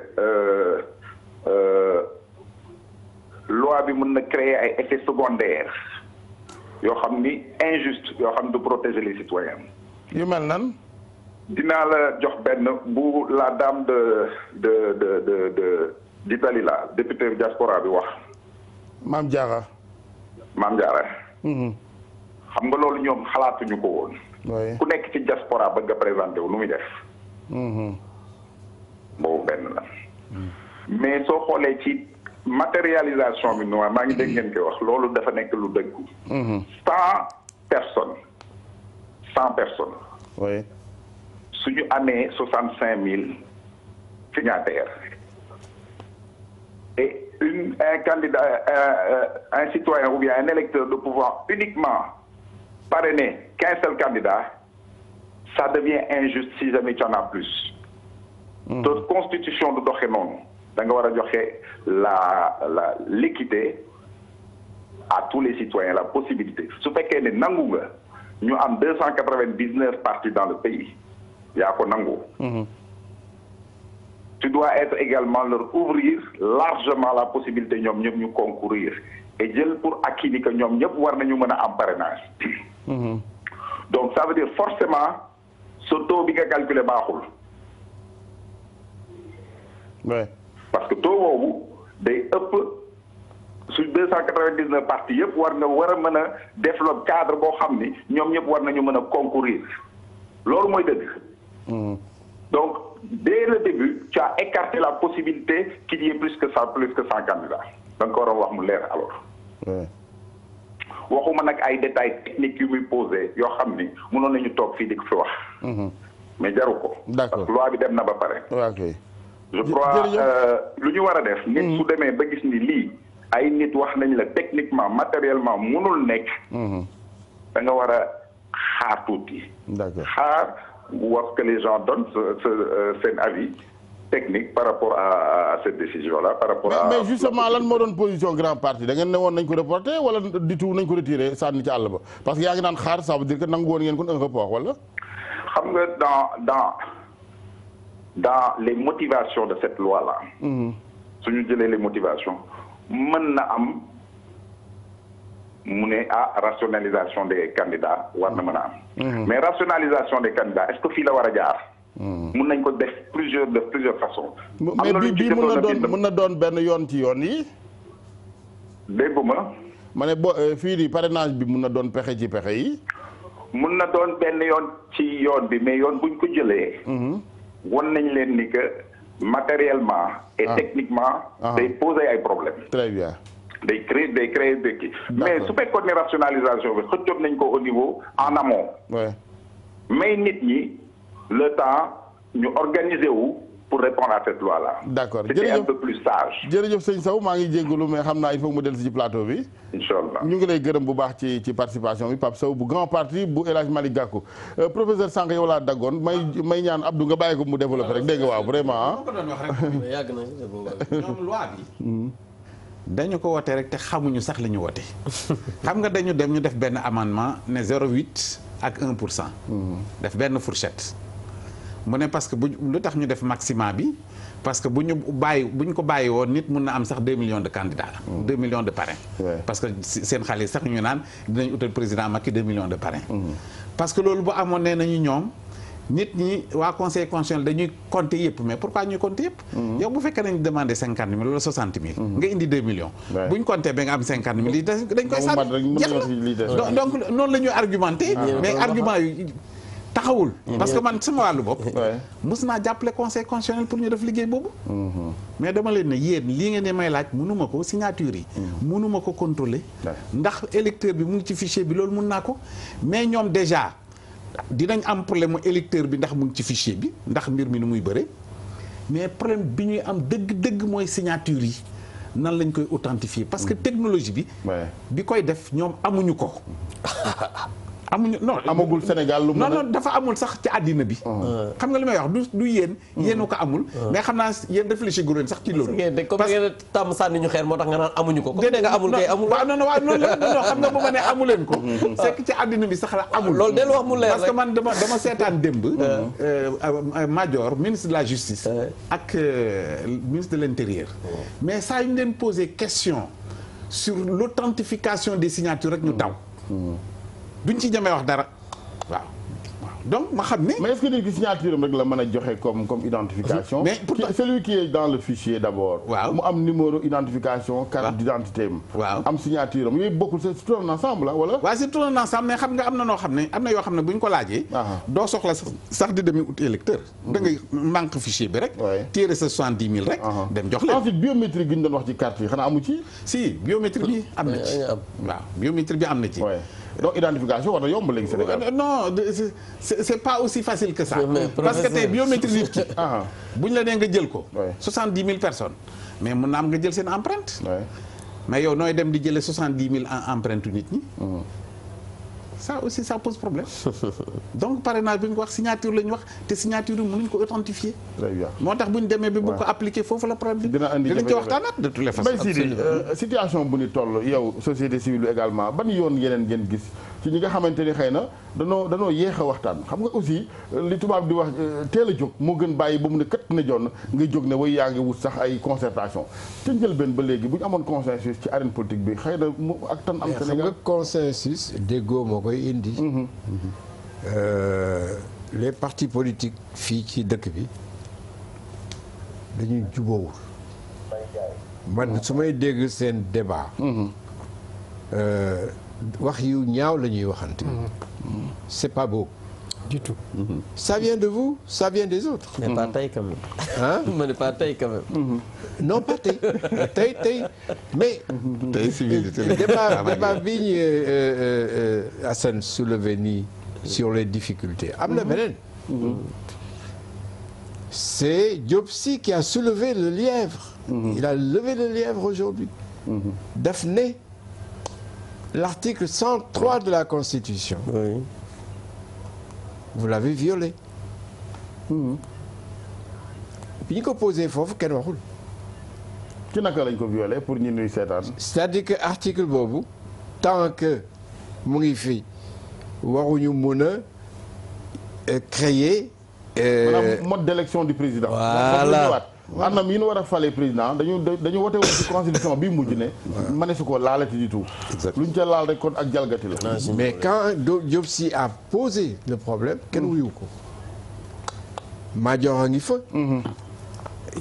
loi bi mën na créer ay effets secondaires yoo xam ni injuste yoo xam ne du protéger les citoyens. yu mel nan. dinaa la jox benn bu la dame d'Italie la député diaspora bi wax. Mame Diarra. Mame Diarra. xam nga loolu ñoom xalaatuñu ko woon. ku nekk ci diaspora bëgg a présenté wu nu muy def. boobu benn la. mais soo xoolee ci matérialisation bi noonu maa ngi dégg ngeen koy wax loolu dafa nekk lu dëggu. 100 personnes. oui. suñu amee 65 000 signataires. et un candidat un citoyen ou bien un électeur de pouvoir uniquement parrainer qu'un seul candidat, ça devient injuste si jamais tu en as plus. Notre constitution du doxe noonu da nga war a joxe l'équité à tous les citoyens, la possibilité su fekkee ne nangu nga ñu am 299 partis dans le pays yaa ko nangu. Tu dois être également leur ouvrir largement la possibilité ñoom ñëpp ñu concourir et jël pour acquis ni que ñoom ñëpp war nañu mën a am parrainage. Donc ça veut dire forcément ce taux bi nga calculer baaxul. Ouais. Parce que taux boobu day ëpp su 299 partis yëpp war nga war a mën a développer cadre boo xam ni ñoom ñëpp war nañu mën a concourir loolu mooy dëgg. Donc dès le début tu as écarté la possibilité qu'il y ait plus que 100 candidats da nga ko war a wax mu leer alors. waxuma nag ay détails techniques yu muy posé yoo xam ni mënoon nañu toog fii di ko fi wax. mais jaru ko. D'accord. parce que loi bi dem na ba pare. ok. je crois lu ñu war a def. nit su demee ba gis ni lii ay nit wax nañ la techniquement matériellement mënul nekk. da nga war a xaar tuuti. D'accord. xaar wax que les gens donnent seen avis technique par rapport à cette décision là par rapport à. mais justement lan moo doon position grand parti da ngeen ne woon nañ ko reporter wala du tout nañ ko retirer sànni ci àll ba parce que yaa ngi naan xaar ça veut dire que nangu woon ngeen kon un report wala. xam nga dans les motivations de cette loi là. suñu jëlee les motivations mën na am mu ne rationalisation des candidats war na mën a am. mais rationalisation des candidats est-ce que fii la war a jaar. mun nañ ko def de plusieurs façons. mais bii mën na doon benn yoon ci yoon yi. dégguma. ma ne fii di parrainage bi mun na doon pexe ci pexe yi. mun na doon benn yoon ci yoon bi mais yoon buñ ko jëlee. won nañ leen ni que matériellement et techniquement. day poser ay problèmes. très bien. day créer des kii. mais su fekkoon ne rationalisation bi xëccoon nañ ko au niveau en amont. mais nit ñi le temps ñu organiser wu pour répondre à cette loi là. d'accord c'était un peu plus sage. jërëjëf sëñ Sow maa ngi jégalu mais xam naa il faut mu dellu si ci plateau bi. Inch'Allah ñu ngi lay gërëm bu baax ci participation bi Pape Sow bu grand parti bu El Hadj Malick Gakou professeur Sànq yow laa daggoon may ñaan Abdou nga bàyyi ko mu développé rek dégg nga waaw vraiment ko doon wax rek yàgg na ñoom loi bi dañu ko wote rek te xamuñu sax li ñu wote xam nga dañu dem ñu def benn amendement ne 0,8 ak 1%. def benn fourchette. mu ne parce que lu tax ñu def maximum bi parce que bu ñu ko bàyyi woon nit mun na am sax 2 millions de candidats. 2 millions de parrains. parce que seen xale sax ñu naan dinañ utal président Macky 2 millions de parrains. parce que loolu bu amoon nee nañu ñoom nit ñi waa conseil constitutionnel dañuy compter yëpp mais pourquoi ñuy compter yëpp. yow bu fekkee nañu demandé 50 000 wala 60 000. nga indi 2 millions. bu ñu compter ba nga am 50 000 dañ koy sànni. donc noonu la ñuy argumenté. mais argument yu taxawul. parce que man sama wàllu bopp. mës naa jàppale conseil constitutionnel pour ñu def liggéey boobu. mais dama leen ne yéen lii ngeen ne may laaj mënuma ko signature yi. mënuma ko contrôler. ndax électeur bi mu ngi ci fichier bi loolu mën naa ko mais ñoom déjà dinañ am problème mu électeur bi ndax mu ngi ci fichier bi ndax mbir mi nu muy bëre mais problème bi ñuy am dëgg-dëgg mooy signature yi. nan lañ koy authentifier parce que technologie bi koy def ñoom amuñu ko. amuñu non amagul Sénégal lu non dafa amul sax ci àddina bi. xam nga li may wax du yéen. yéen ko amul. mais xam naa yéen réfléchir gu leen sax ci loolu. parce que ngeen tàmm sànni ñu xeer moo tax nga naan amuñu ko. comme nga amul kay amul. waaw non xam nga bu ma nee amu leen ko. c'est que ci àddina bi sax la amul. loolu del wax mu leer rek parce que man dama seetaan démb. Madior ministre de la justice. ak ministre de l'intérieur. mais saa yu ñu leen posé question sur l'authentification des signatures rek ñu daw. duñ ci ñemee wax dara waaw donc ma xam ne. mais est-ce que nit ki signature am rek la mën a joxe comme identification. mais pourtant celui qui est dans le fichier d'abord. waaw mu am numéro identification. carte d'identité am. waaw am signature am yooyu bokkul c'est tout un ensemble wala. waaw c'est tout un ensemble mais xam nga am na noo xam ne am na yoo xam ne bu ñu ko laajee. doo soxla sax di demee ut électeur. da ngay manque fichier bi rek. tirer sa 70 000 rek. dem jox leen. ensuite biométrie gi ñu doon wax ci carte yi xanaa amu ci. si biométrie bi am na ci. waaw biométrie bi am na ci. donc identification war na yomb léegi Sénégal. non c'est pas aussi facile que ça. parce que tey biométrie nit ki. bu ñu la nee nga jël ko. 70 000 personnes. mais mun na am nga jël seen empreinte. mais yow nooy dem di jëlee 70 000 empreinte nit ñi. ça aussi ça pose problème. donc parrainage bi ñu ko wax signature la ñu wax te signature yi mënuñ ko authentifier. très bien moo tax bu ñu demee ba bu ko appliquer foofu la problème bi. dinañ ci waxtaanaat de toutes les façons. situation bu ni toll yow société civile également ban yoon yeneen ngeen gis ci ñi nga xamante ni xëy na danoo yéex a waxtaan xam nga aussi li tubaab di wax teel a jóg moo gën bàyyi ba mu ne kët na jonn nga jóg ne way yaa ngi wut sax ay concertation te njëlbeen ba léegi bu ñu amoon consensus ci arène politique bi xëy na mu ak tan am Sénégal. xam nga consensus déggoo moo koy indi. Les partis politiques fii ci dëkk bi dañuy jubóowul man su may dégg seen débat. wax yu ñaaw la ñuy waxante. c'est pas beau. du tout. Ça vient de vous, ça vient des autres. mais pas tey quand même. ah mais pas tey quand même. non pas tey tey mais. tey civilité débat bi ñu Assane soulevé nii sur les difficultés am na beneen. C'est Diop Sy qui a soulevé le lièvre. Il a levé le lièvre aujourd'hui. daf ne l'article 103 de la Constitution. Oui. Vous l'avez violé. bi ñu ko posé foofu kenn waxul. ci naka lañ ko violé pour ñu nuy seetaan. c'est-à-dire que article boobu tant que mu ngi fi waruñu mun a créer. maanaam mode d'élection du président. voilà. anam yi ñu war a fale président dañu wote woon ci constitution bi mujj ne. ma ne su ko laalati du tout. luñ ca laal rek kon ak jalgati la. mais quand Diop Sy a posé le problème kenn wuyu ko. Madior a ngi fa.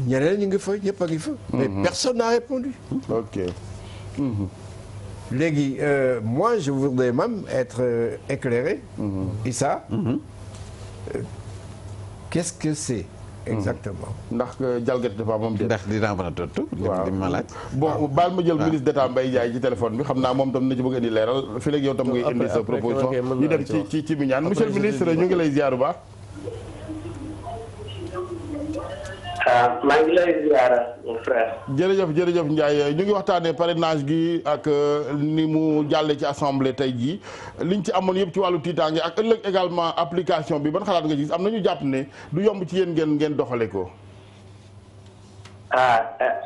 ñeneen ñu ngi fa ñëpp a ngi fa. mais personne n'a répondu. ok. léegi moi je voudrais même être éclairé. Issa. Qu'est-ce que c'est exactement. ndax jalgati dafa moom de. ndax dinaa mën a tontu. waaw li ma laaj. bon baal ma jël ministre d'État Mbaye Ndiaye ci téléphone bi xam naa moom tam na ci bëgg indi leeral fi léegi yow tam ngay indi sa proposition ñu dem ci mi ñaan monsieur le ministre ñu ngi lay ziar bu baax. maa ngi lay ziara mon frère. jërëjëf Ndiaye ñu ngi waxtaanee parrainage gi ak ni mu jàllee ci assemblée tey jii liñ ci amoon yëpp ci wàllu tiitaange ak ëllëg également application bi ban xalaat nga gis am na ñu jàpp ne du yomb ci yéen ngeen doxale ko.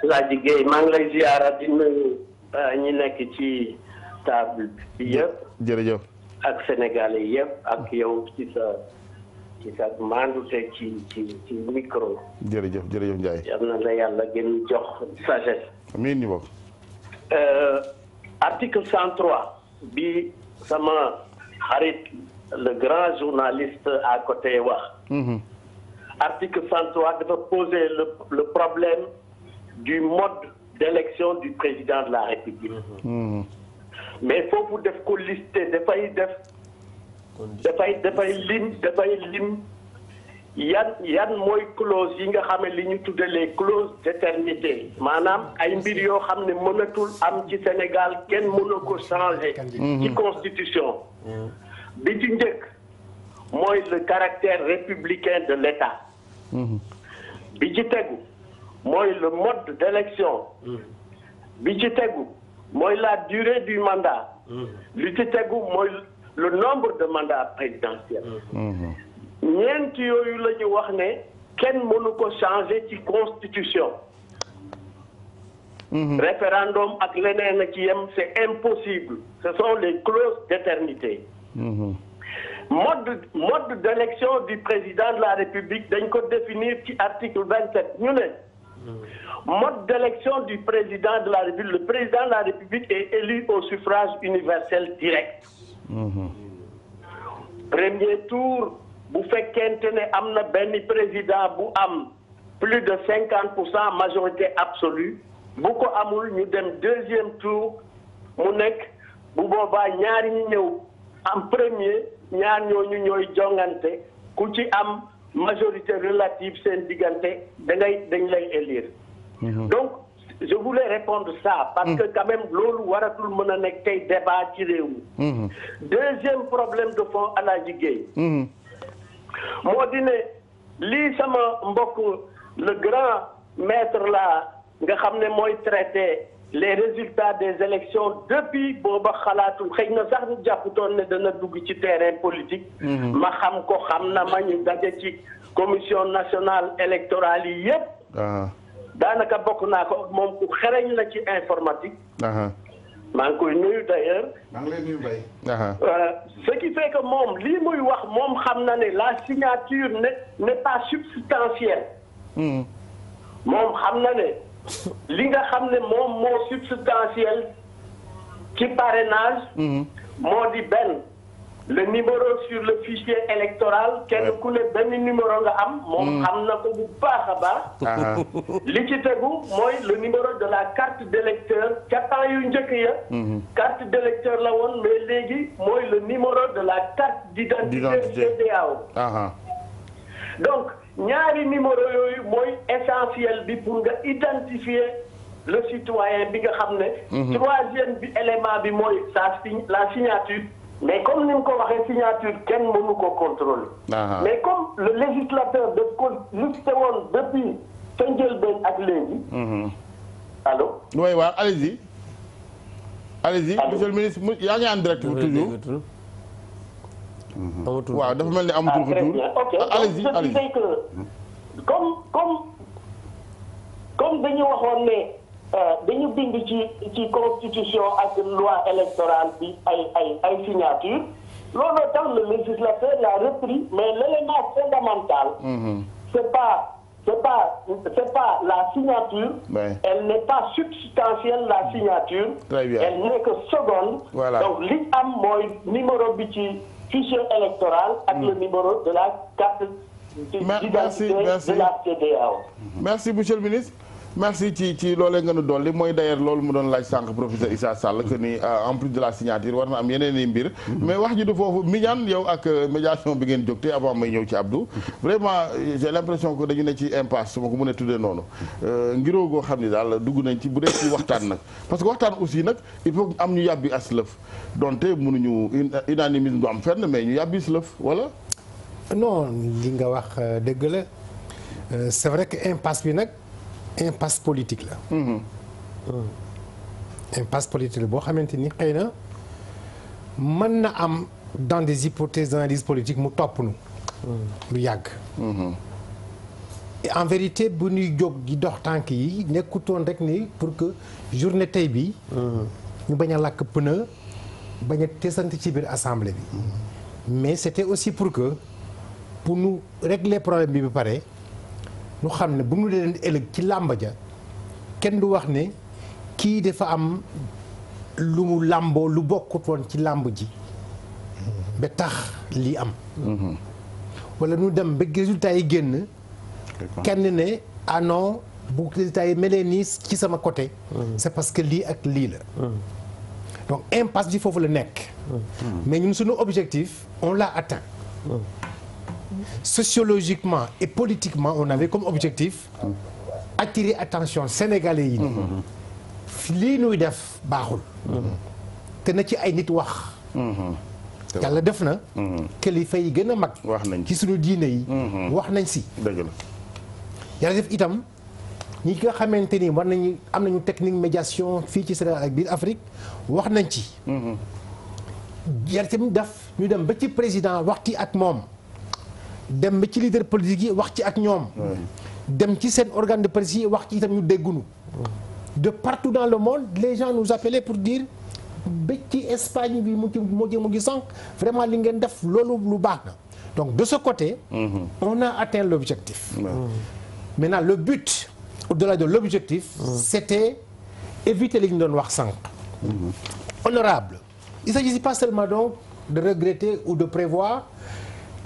Laaji Guèye maa ngi lay ziara di nuyu ñi nekk ci table bi yëpp. jërëjëf. ak Sénégalais yëpp ak yow ci sa maandute ci micro. jërëjëf Ndiaye. yal na la yàlla gën jox sagesse. amiin ñu bokk. article 103 bi sama xarit le grand journaliste à côté wax. article 103 dafa poser le problème du mode d'élection du président de la République. mais foofu def ko listé dafay def dafay lim yan mooy clause yi nga xam ne li ñu tuddee les clauses d'éternité maanaam ay mbir yoo xam ne mënatul am ci Sénégal kenn mënu ko changer ci constitution bi ci njëkk mooy le caractère républicain de l'État bi ci tegu mooy le mode d'élection bi ci tegu mooy la durée du mandat li ci tegu mooy le nombre de mandats présidentiels ñeent yooyu la ñu wax ne kenn mënu ko changer ci constitution référendum ak leneen a ci yem c'est impossible ce sont les clauses d'éternité mode d'élection du président de la République dañ ko définir ci article 27 ñu ne mode d'élection du président de la République le président de la République est élu au suffrage universel direct premier tour bu fekkente ne am na benn président bu am plus de 50% majorité absolue bu ko amul ñu dem deuxième tour mu nekk bu boobaa ñaari ñu ñëw am premier ñaar ñooñu ñooy jongante ku ci am majorité relative seen diggante dañ lay élire. Donc je voulais répondre ça parce que quand même loolu waratul mën a nekk tey débat ci réew mi. Deuxième problème de fond à la liggéey. moo di ne lii sama mbokk le grand maître la nga xam ne mooy traité les résultats des élections depuis booba xalaatul xëy na sax ñu jàpputoon ne dana dugg ci terrain politique. ma xam ko xam na ma ñu daje ci commission nationale électorale yi yépp daanaka bokk naa ko moom ku xereñ la ci informatique. maa ngi koy nuyu d'ailleurs. maa ngi lay nuyu Baye. Ce qui fait que moom lii muy wax moom xam na ne la signature n'est pas substantielle. moom xam na ne li nga xam ne moom moo substantiel ci parrainage. moo di benn le numéro sur le fichier électoral kenn ku ne benn numéro nga am. moom xam na ko bu baax a baax. li ci tegu mooy le numéro de la carte d'électeur ca temps yu njëkk ya. carte d'électeur la woon mais léegi mooy le numéro de la carte d'identité CEDEAO. donc ñaari numéro yooyu mooy essentiel bi pour nga identifier le citoyen bi nga xam ne. troisième bi élément bi mooy la signature. mais comme ni mu ko waxee signature kenn mënu ko contrôler. mais comme le législateur daf ko listé woon depuis sa njëlbéen ak léegi. allo. oui waaw allez-y. allez-y monsieur le ministre yaa ngi en direct toujours. waaw dafa mel ni amatul retour. ok allez-y donc je disais que comme dañu waxoon ne. dañu bind ci constitution ak loi électorale bi ay signature loolu tax le législateur l'a repris mais l'élément fondamental c'est pas la signature elle n'est pas substantielle la signature elle n'est que seconde donc li am mooy numéro bi ci fichier électoral ak le numéro de la carte d'identité de la CEDEAO. Merci monsieur le ministre. merci ci loolee nga nu dolli mooy d'ailleurs loolu mu doon laaj sànq professeur Issa Sall que ni en plus de la signature war na am yeneen i mbir. mais wax ji du foofu Mignane yow ak médiation bi ngeen jógtee avant may ñëw ci Abdou. vraiment j'ai l'impression que dañu ne ci impasse su ma ko mënee tuddee noonu ngiroo goo xam ni daal dugg nañ ci bu dee ci waxtaan nag. parce que waxtaan aussi nag il faut am ñu yàbbi as lëf donte mënuñu unanimisme du am fenn mais ñu yàbbi as lëf wala. non li nga wax dëgg la c'est vrai que impasse bi nag. impasse politique la. impasse politique la boo xamante ni xëy na mën na am dans des hypothèses d'analyse politique mu topp nu lu yàgg. et en vérité bu ñuy jóg di dox tànk yi nekkutoon rek ni pour que journée tey bi ñu bañ a làkk pneu bañ a tesante ci biir assemblée bi. mais c'était aussi pour nu régler problème bi ba pare. ñu xam ne bu ñu leen ëllëg ci làmb ja kenn du wax ne kii dafa am lu mu làmboo lu bokkut woon ci làmb ji ba tax lii am. wala ñu dem ba résultat yi génn. kenn ne ah non bu résultat yi melee nii ci sama côté. c'est parce que lii ak lii la. donc impasse bi foofu la nekk. mais ñun suñu objectif on l'a atteint. Sociologiquement et politiquement on avait comme objectif attirer attention sénégalais yi lii nuy def baaxul te na ci ay nit wax yàlla def na kilifa yi gën a mag wax nañ ci suñu diine yi wax nañ si dëgg la yàlla def itam ñi nga xamante ni war nañu am nañu technique médiation fii ci Sénégal ak biir Afrique wax nañ ci yàlla itam def ñu dem ba ci président waxti ak moom dem ba ci leader politique yi wax ci ak ñoom dem ci seen organe de presse yi wax ci itam ñu déggunu de partout dans le monde les gens nous appelaient pour dire ba ci Espagne bi mu ngi sànq vraiment li ngeen def loolu lu baax na donc de ce côté on a atteint l'objectif maintenant le but au-delà de l'objectif c'était éviter li ñu doon wax sànq honorable il ne s'agit pas seulement donc de regretter ou de prévoir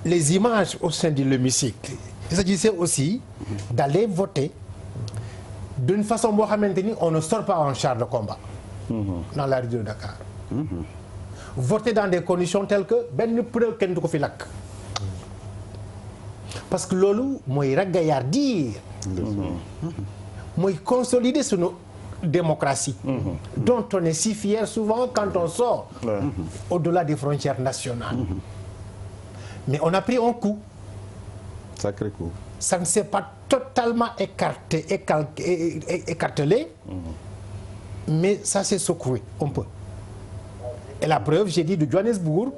les images au sein de l'hémicycle il s'agissait aussi d'aller voter d'une façon boo xamante ni on ne sort pas en char de combat dans la rue de Dakar voter dans des conditions telles que benn preuve kenn du ko fi lakk parce que loolu mooy ragaillardir mooy consolider sunu démocratie dont on est si fier souvent quand on sort au-delà des frontières nationales mais on a pris un coup sacré coup ça ne s'est pas totalement écartelé mais ça s'est secoué un peu et la preuve j'ai dit de Johannesburg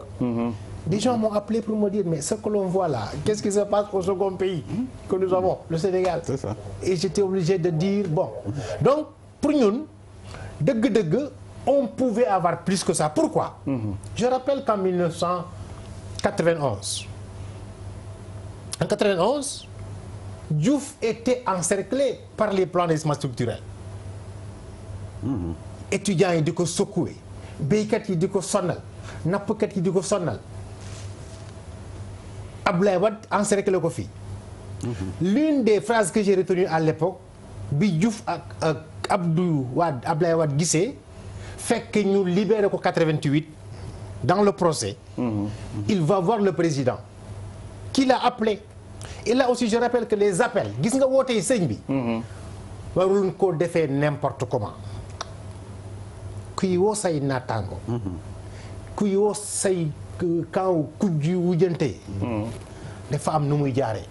des gens m'ont appelé pour me dire mais ce que l'on voit là qu'est-ce qui se passe au second pays que nous avons le Sénégal c'est ça et j'étais obligé de dire bon donc pour ñun dëgg-dëgg on pouvait avoir plus que ça pourquoi je rappelle qu'en 1991 en 91 Diouf était encerclé par les plans d'investissement structurel étudiants yi di ko secouer béykat yi di ko sonal nappkat yi di ko sonal Abdoulaye Wade encerclé ko fii l'une des phrases que j'ai retenues à l'époque bi Diouf ak Abdoulaye Wade gisee fekk ñu libéré ko 88 dans le procès il va voir le président qui l'a appelé et là aussi je rappelle que les appels gis nga wootee sëñ bi warul ko defee n'importe comment kuy woo say naataango kuy woo say kaw kujji wujjante dafa am nu muy jaaree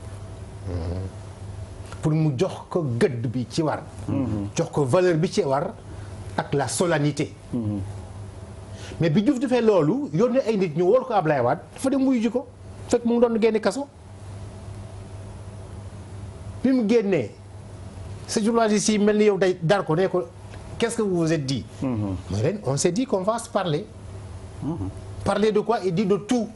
pour mu jox ko gëdd bi ci war jox ko valeur bi ci war ak la solennité mais bi Diouf defee loolu yónnee ay nit ñu wóor ko Ablaye Wade dafa dem wuyu ji ko fekk mu ngi doon génne kaso bi mu génnee sa journaliste yi mel ni yow day dar ko ne ko qu'est-ce que vous vous êtes dit mais ren on s'est dit qu'on va se parler parler de quoi et dit de tout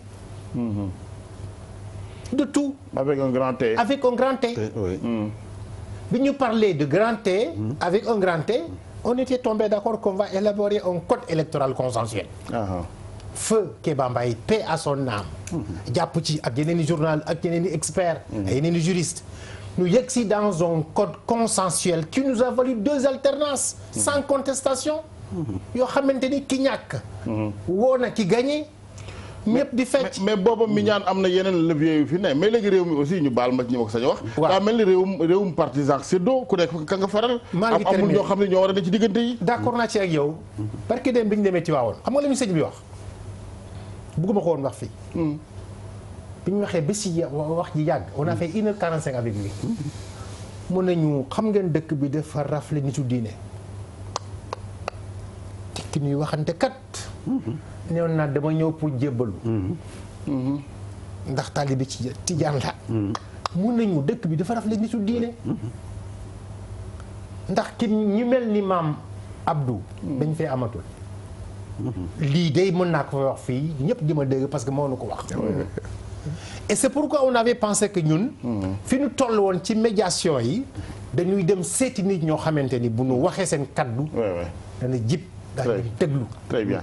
de tout avec un grand T avec un grand T oui bi ñu parler de grand T avec un grand T on était tombé d'accord qu'on va élaborer un code électoral consensuel feu Kéba Mbaye paix à son âme jàpp ci ak yeneen i journal ak yeneen i expert ak yeneen i juriste ñu yegg si dans un code consensuel qui nous a valu 2 alternances sans contestation yoo xamante ni ki ñàkk woo na ki gagné ñëpp di fecc mais booba mi ñaan am na yeneen levier yu fi ne mais léegi réew mi aussi ñu baal ma ci ñi ma ko sañ a wax daa mel ni réewum partisan séddoo ku nekk ka nga faral amul ñoo xam ne ñoo war a ne ci diggante yi d'accord naa ci ak yow parce que dem bi ñu demee Tivaouane xam nga la ñu sëñ bi wax bugguma ko woon wax fii bi ñu waxee ba si wax ji yàgg on a fait 1h45 avec lui mun nañu xam ngeen dëkk bi dafa rafle nitu diine tekki ñuy waxante kat neewoon naa dama ñëw pour jébbalu ndax taalibe ci tijaan la mun nañu dëkk bi dafa rafle nitu diine ndax ki ñu mel ni maam Abdou dañ fee amatul lii day mën naa ko wax fii ñëpp di ma dégg parce que moo nu ko wax et c'est pourquoi on avait pensé que ñun fi ñu toll woon ci médiation yi dañuy dem seeti nit ñoo xamante ni bu ñu waxee seen kaddu dana jib dañuy déglu très bien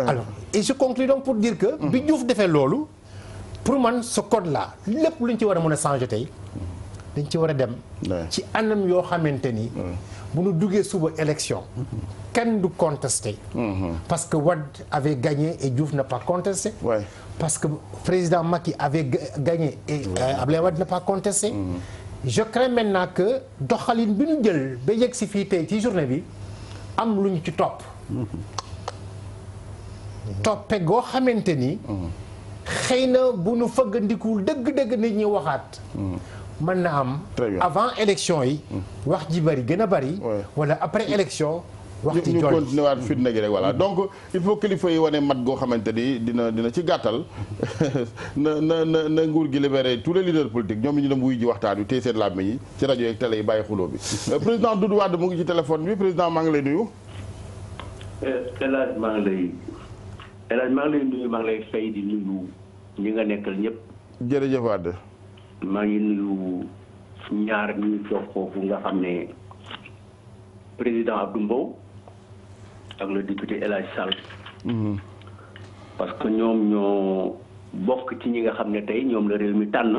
alors et je conclue donc pour dire que bi Diouf defee loolu pour man ce code là lépp lu ñu ci war a mën a changer tey dañ ci war a dem ci anam yoo xamante ni bu ñu duggee suba élection kenn du contesté parce que Wade avait gagné et Diouf n'a pas contesté parce que président Macky avait gagné et Abdoulaye Wade n'a pas contesté je crains maintenant que doxalin bi ñu jël ba yegg si fii tey ci journée bi am lu ñu ci topp toppe goo xamante ni xëy na bu nu fëggandikuwul dëgg-dëgg nit ñi waxaat mën na am avant élection yi wax ji bari gën a bari wala après élection wax ci ñu continuer waat fitna gi rek voilà donc il faut kilifa yi wane mat goo xamante ni dina ci gàttal na nguur gi libéré tous les leaders politiques ñoom ñu dem wuy ji waxtaan wi tey seen làmmiñ yi ci rajo yeeg télé yi bàyyi xuloo bi président Doudou Wade mu ngi ci téléphone bi président maa ngi lay nuyu El Hadj maa ngi lay nuyu maa ngi lay fay di nuyu ñi nga nekkal ñëpp jërëjëf Wade maa ngi nuyu ñaar ñu toog foofu nga xam ne président Abdou Mbow ak le député El Hadj Sall parce que ñoom ñoo bokk ci ñi nga xam ne tey ñoom la réew mi tànn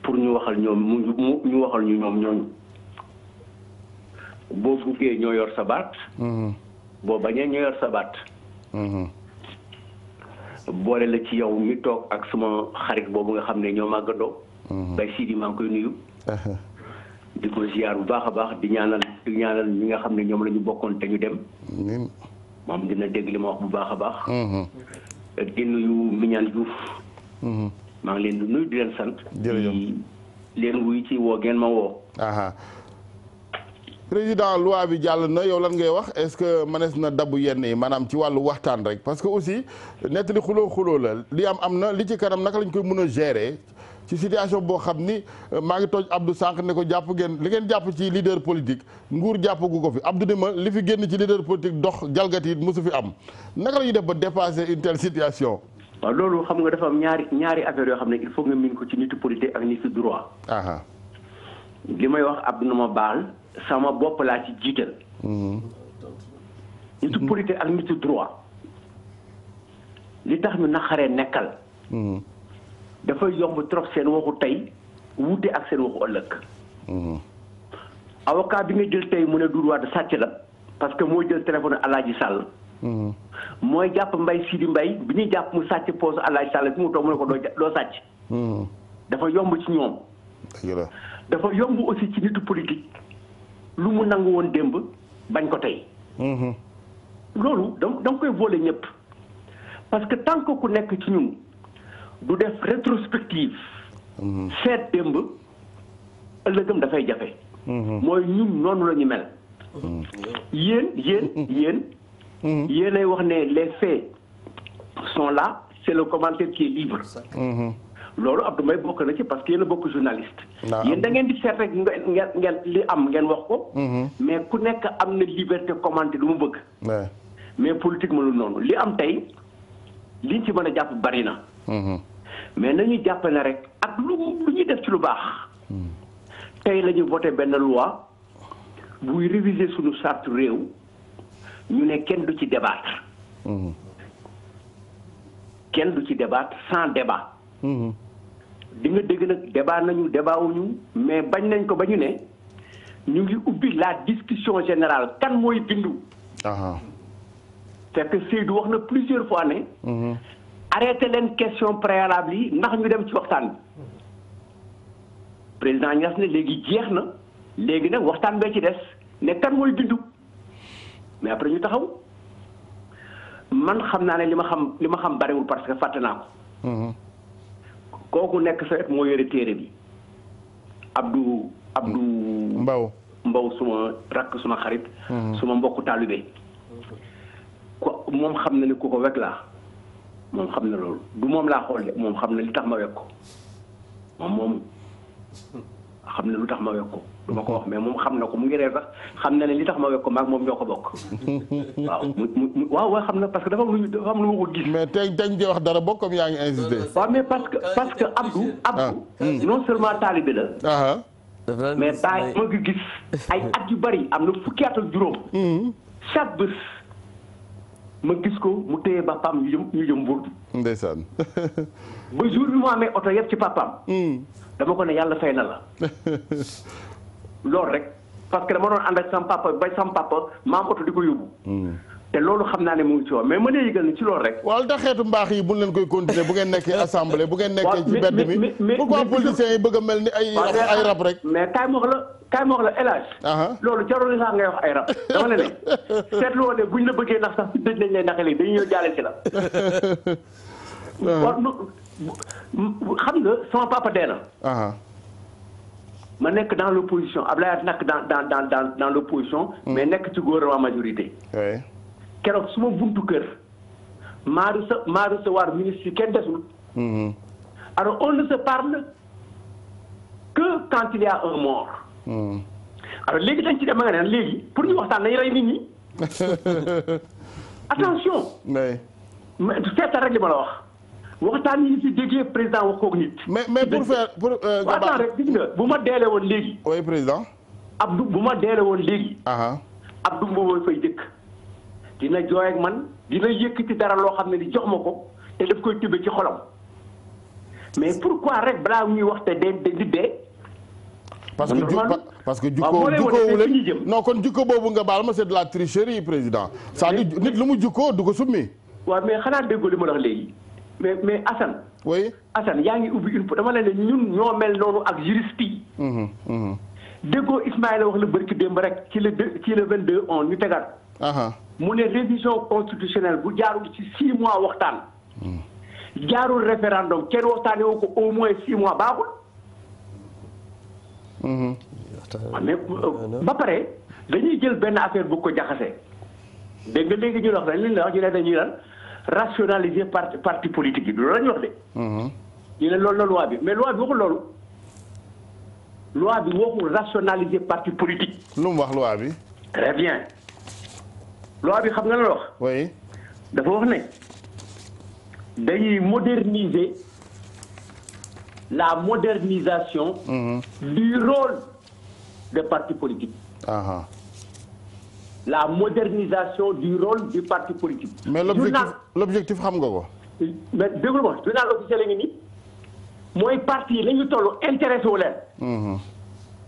pour ñu waxal ñoom ñu waxal ñu ñoom ñooñu boo buggee ñoo yor sa baat boo bañee ñoo yor sa baat boole la ci yow mi toog ak suma xarit boobu nga xam ne ñoo màggandoo bay Sidi maa ngi koy nuyu di ko ziar bu baax a baax di ñaanal ñi nga xam ne ñoom la ñu bokkoon te ñu dem moom dina dégg li ma wax bu baax a baax di nuyu Mignane Diouf maa ngi leen di nuyu di leen sant di leen wuy ci woo ngeen ma woo président loi bi jàll na yow lan ngay wax est-ce que mënees na dabu yenn yi maanaam ci wàllu waxtaan rek parce que aussi nettali xuloo la li am na li ci kanam naka lañ koy mën a gérer ci situation boo xam ni maa ngi tooj Abdou Sànq ne ko jàpp ngeen li ngeen jàpp ci leader politique nguur jàppagu ko fi Abdou ni ma li fi génn ci leader politique dox jalgati it mosu fi am naka la ñuy def ba dépasser une telle situation. waaw loolu xam nga dafa am ñaari affaire yoo xam ne il faut nga miin ko ci nitu politique ak nitu droit. li may wax Abdou na ma baal sama bopp laa ci jiital. nitu politique ak nitu droit li tax ñu naqaree nekkal. dafay yomb trop seen waxu tey wuute ak seen waxu ëllëg. avocat bi nga jël tey mu ne Doudou Wade sàcc la parce que mooy jël téléphone Alaaji Sall. mooy jàpp Mbaye Sidi Mbaye bi ñuy jàpp mu sàcc poche Alaaji Sall fi mu toog mu ne ko doo sàcc. dafa yomb ci ñoom. dafa yomb aussi ci nitu politique lu mu nangu woon démb bañ ko tey. loolu da nga koy boole ñëpp parce que tant que ku nekk ci ñun du def rétrospective. seet démb ëllëgam dafay jafe. mooy ñun noonu la ñu mel. yéen ay wax ne les faits sont là c'est le commentaire qui est libre. loolu Abdou Mbaye bokk na ci parce que yéen a bokk journaliste. yéen da ngeen di seet rek ngeen li am ngeen wax ko. mais ku nekk am na liberté commenter lu mu bëgg. mais politique mënul noonu li am tey liñ ci mën a jàpp bari na. mais nañu jàpp ne rek ak lu ñuy def ci lu baax. tey la ñu voté benn loi buy réviser suñu charte réew ñu ne kenn du ci débattre. kenn du ci débattre sans débat. di nga dégg nag débat nañu débat wuñu mais bañ nañ ko ba ñu ne ñu ngi ubbi la discussion générale kan mooy bindu. fekk Seydou wax na plusieurs fois ne. arrêté leen question préalable yi ndax ñu dem ci waxtaan bi. président Niass ne léegi jeex na léegi nag waxtaan bee ci des ne kan mooy bindu mais après ñu taxaw man xam naa ne li ma xam bariwul parce que fàtte naa ko. kooku nekk sa wet moo yore téere bi Abdou Mbow suma rakk suma xarit. suma mbokku taalibe ko moom xam na ni ku ko wekk laa moom xam na loolu du moom laa xool de moom xam na li tax ma wekk ko moom xam na lu tax ma wekk ko du ma ko wax mais moom xam na ko mu ngi reer sax xam na ne li tax ma wekk ko maag moom ñoo ko bokk. waaw xam na parce que dafa am lu ma ko gis. mais tey dañ di wax dara bokk comme yaa ngi insisté. waaw mais parce que Abdou non seulement taalibe la. mais bàyyi ma ngi gis ay at yu bari am na fukki at ak juróom. chaque bés ma gis ko mu téye papaam ñu jëm Mbour. ndeysaan. ba jour bi mu amee oto yëpp ci papaam. dama ko ne yàlla fay na la. loolu rek parce que dama doon ànd ak sama papa ma am oto di ko yóbbu. te loolu xam naa ne mu ngi ci woon mais mën a yëgal ni ci loolu rek. waaw da xeetu mbaax yi bu leen koy continuer bu ngeen nekkee assemblée bu ngeen nekkee ci mbedd mi pourquoi politiciens yi bëgg a mel ni ay rab rek. mais kaay ma wax la El Hadj. loolu jarul sax ngay wax ay rab dama ne seetlu woon ne buñ la bëggee nax sax dëj nañ lay naxee léegi dañuy ñëw jaale ci la. xam nga sama papa dee na. ma nekk dans l'opposition Abdoulaye nekk dans l'opposition. mais nekk ci gouvernement majorité. keroog suma buntu kër maa recevoir ministre yi kenn desul. alors on ne se parle que quand il y a un mort. alors léegi dañ ci dem nga ne léegi pour ñu waxtaan nañu rey nit ñi. attention. mais seetal rek li ma la wax. waxtaan yi ñu fi déggee président wax koog nit. mais pour faire pour. waxtaan rek gis nga bu ma deele woon léegi. oui président. Abdou bu ma deele woon léegi. Abdou Mbow fay dëkk. dina jooy ak man dina yëkkati dara loo xam ne di jox ma ko te daf koy tibbee ci xolam mais pourquoi rek balaa ñuy wax te di dee. parce que jukkoo leen non kon jukko boobu nga baal ma c'est de la tricherie président c'est-à-dire nit lu mu jukkoo du ko summi. waaw mais xanaa déggoo li ma la wax léegi mais Assane. oui Assane yaa ngi ubbi une dama leen ne ñun ñoo mel noonu ak juriste yi. déggoo Ismaïla wax la bërki démb rek ci le 22 on ñu tegaat. mu ne révision constitutionnelle bu jaarul ci 6 mois waxtaan. jaarul référendum kenn waxtaanee woo ko au moins 6 mois baaxul. mais ba pare dañuy jël benn affaire bu ko jaxasee. dégg nga léegi ñu wax dañ leen la wax ñu ne dañuy lan rationaliser parti politique yi loolu la ñu wax de. ñu ne loolu la loi bi mais loi bi waxul loolu. loi bi waxul rationaliser parti politique. lu mu wax loi bi. très bien. loi bi xam nga la wax. oui. dafa wax ne dañuy moderniser la modernisation. du rôle des partis politiques. la modernisation du rôle du parti politique. mais l'objectif xam nga ko. mais déglu ma journal officiel la ngi nii mooy parti yi la ñu toll intéressé wu leen.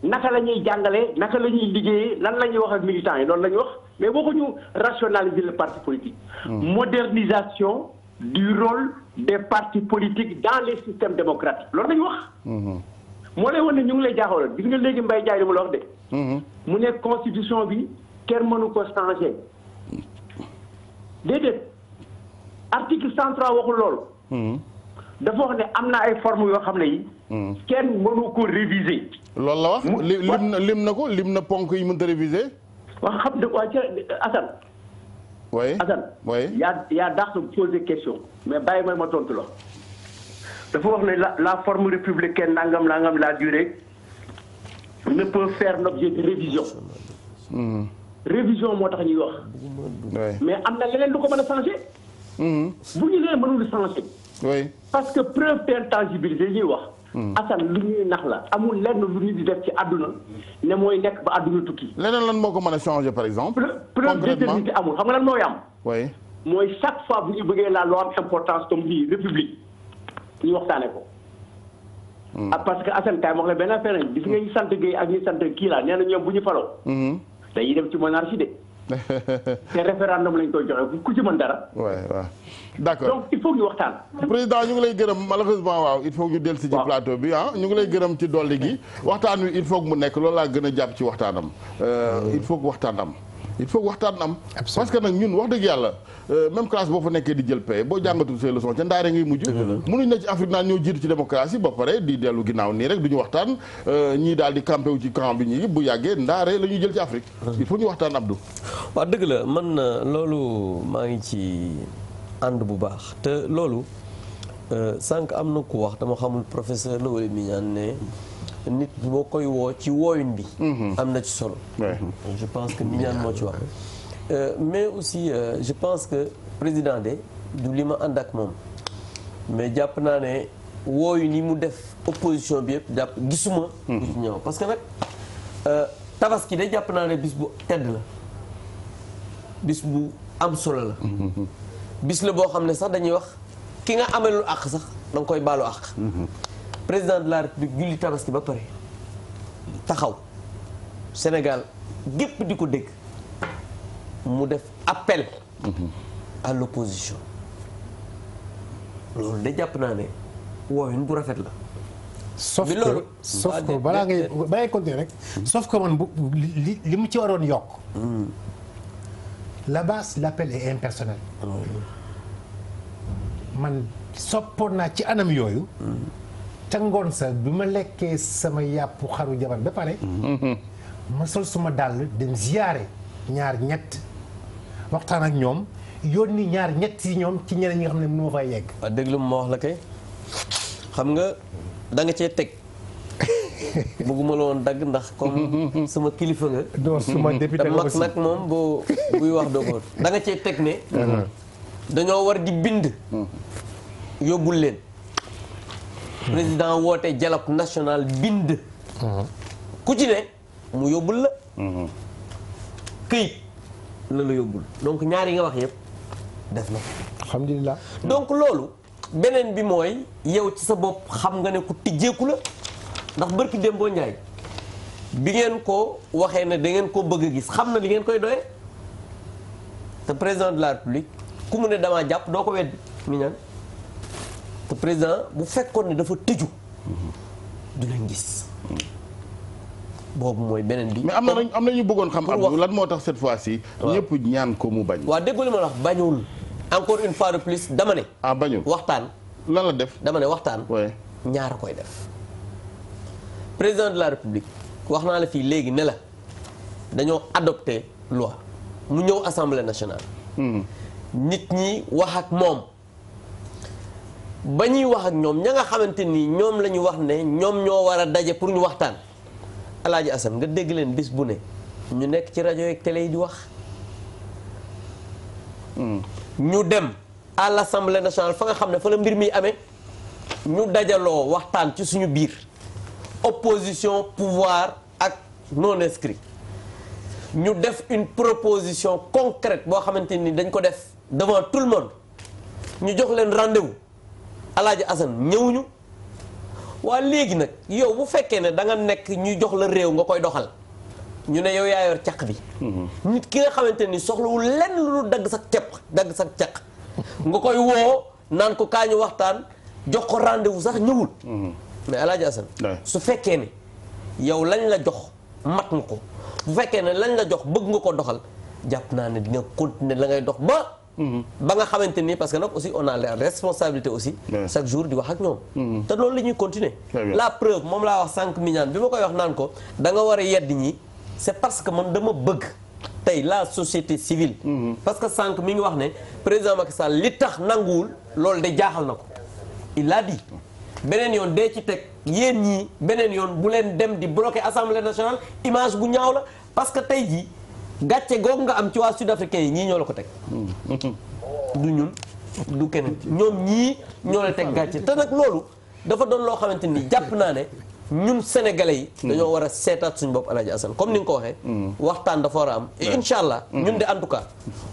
naka la ñuy jàngalee naka la ñuy liggéeyee lan la ñuy wax ak militants yi loolu la ñuy wax mais waxuñu rationaliser le parti politique. modernisation du rôle des partis politiques dans les systèmes démocratiques loolu la ñu wax. moo lay wan ne ñu ngi lay jaaxaloon gis nga léegi Mbaye Ndiaye li mu la wax de. mu ne constitution bi kenn mënu ko changer. déedéet article 103 waxul loolu. dafa wax ne am na ay formes yoo xam ne yi. kenn mënu ko réviser. loolu la wax lim na ponk yi mënut a réviser. wax xam nga waa ca Assane. oui Assane. oui yaa daax poser question mais bàyyi ma tontu la. dafa wax ne la forme républicaine nangam la durée ne peut faire l'objet de révision. révision moo tax ñuy wax. mais am na leneen lu ko mën a changer. bu ñu lee mënul changer. oui parce que preuve d'intangibilité ñuy wax. Assane lu ñuy nax la amul lenn lu ñu di def ci àdduna ne mooy nekk ba àdduna tukki. leneen lan moo ko mën a changer par exemple. preuve d'éternité amul xam nga lan mooy am. oui mooy chaque fois bu ñu bëggee la loi am importance comme bii république ñu waxtaane ko. parce que Assane kaay wax la benn affaire nañ gis nga ñu sant Guèye ak ñu sant kii laa nee na ñoom bu ñu faloo. dañuy dem ci monarchie de. te référendum lañ koy joxe ku ci mën dara. waaw d'accord donc il faut ñu waxtaan. président ñu ngi lay gërëm malheureusement waaw il faut ñu dellu si ci plateau bi ñu ngi lay gërëm ci dolli gi. waxtaan wi il faut que mu nekk loolu laa gën a jàpp ci waxtaanam. il faut que waxtaan am. il faut que waxtaan am. parce que nag ñun wax dëgg yàlla même classe boo fa nekkee di jël paie boo jàngatul say leçons ca ndaare ngay mujj. mënuñ ne ci Afrique naan ñoo jiitu ci démocratie ba pare di dellu ginnaaw nii rek du ñu waxtaan ñii daal di campé wu ci camp bi ñii bu yàggee ndaare la ñuy jël ci Afrique. il faut ñu waxtaan Abdou. waaw dëgg la man loolu maa ngi ci ànd bu baax te loolu sànq am na ku wax dama xamul professeur la wala mi ñaan ne nit boo koy woo ci wooyun bi. am na ci solo. je pense que mi ñaan moo ci wax. mais aussi je pense que président de du li ma ànd ak moom mais jàpp naa ne wooyu ni mu def opposition bi yëpp jàpp gisuma. du ci ñëw parce que nag tabaski de jàpp naa ne bis bu tedd la bis bu am solo la. bis la boo xam ne sax dañuy wax ki nga amelul àq sax da nga koy baalu àq. président de la république julli tabaski ba pare taxaw Sénégal gépp di ko dégg mu def appel à l'opposition loolu de jàpp naa ne woowin bu rafet la. sauf que balaa ngay continuer rek. sauf que man bu li mu ci waroon yokk. là-bas l'appel est impersonnel. man soppoon naa ci anam yooyu. ca ngoon sa bi ma lekkee sama yàpp xaru jabar ba pare. ma sol suma dàll dem ziyaare ñaar ñett waxtaan ak ñoom yónni ñaar ñett yi ñoom ci ñeneen ñi nga xam ne mënoo fay yegg. waaw déglu ma wax la kay xam nga da nga cee teg bëgguma la woon dagg ndax comme sama kilifa nga. non suma député nga aussi nag moom boo buy wax doo ko da nga cee teg ne. dañoo war di bind. yóbbul leen. président woote dialogue national bind. ku ci ne mu yóbbul la. këyit la la yóbbul donc ñaar yi nga wax yëpp def na. alhamdulilah. donc loolu beneen bi mooy yow ci sa bopp xam nga ne ku tijjeeku la ndax barki Dembo Njaay bi ngeen ko waxee ne da ngeen ko bëgg a gis xam na li ngeen koy doyee te président de la république ku mu ne damaa jàpp doo ko weddi mi ñaan te président bu fekkoon ne dafa tëju dinañ gis boobu mooy beneen bi. mais am na ñu bëggoon xam Abdou lan moo tax cette fois-ci. ñëpp ñaan ko mu bañ. waaw déggu li ma la wax bañul encore une fois de plus dama ne. bañul waxtaan. lan la def dama ne waxtaan. ñaar a koy def. président de la république wax naa la fii léegi ne la dañoo adopté loi mu ñëw assemblée nationale. nit ñi wax ak moom ba ñuy wax ak ñoom ña nga xamante ni ñoom la ñu wax ne ñoom ñoo war a daje pour ñu waxtaan. Alaaji Assane nga dégg leen bis bu ne ñu nekk ci rajo yeeg télé yi di wax. ñu dem à l'Assemblée nationale fa nga xam ne fa la mbir mi amee ñu dajaloo waxtaan ci suñu biir opposition pouvoir ak non inscrit ñu def une proposition concrète boo xamante ni dañ ko def devant tout le monde ñu jox leen rendez-vous Alaaji Assane ñëwuñu waa léegi nag yow bu fekkee ne da nga nekk ñu jox la réew nga koy doxal ñu ne yow yaa yor caq bi nit ki nga xamante ni soxlawul lenn lu dagg sa cepp dagg sa caq nga koy woo naan ko kaa ñu waxtaan jox ko rendez-vous sax ñëwul mais Alaaji Assane su fekkee ne yow lañ la jox mat nga ko bu fekkee ne lañ la jox bëgg nga ko doxal jàpp naa ne dina continuer la ngay dox ba nga xamante ni parce que nag aussi on a la responsabilité aussi chaque jour di wax ak ñoom te loolu la ñuy continuer la preuve moom laa wax 5 millions bi ma koy wax naan ko da nga war a yedd ñi c'est parce que man dama bëgg tey la société civile parce que sànq mi ngi wax ne président Macky Sall li tax nanguwul loolu de jaaxal na ko il a dit beneen yoon dee ci teg yéen ñii beneen yoon bu leen dem di bloquer assemblée nationale image bu ñaaw la parce que tey jii gàcce googu nga am ci waa sud-africain yi ñii ñoo la ko teg du ñun du keneen ñoom ñii ñoo la teg gàcce te nag loolu dafa doon loo xamante ni jàpp naa ne ñun sénégalais yi dañoo war a seetaat suñu bopp Alaaji Assane comme ni nga ko waxee waxtaan dafa war a am et incha allah ñun de en tout cas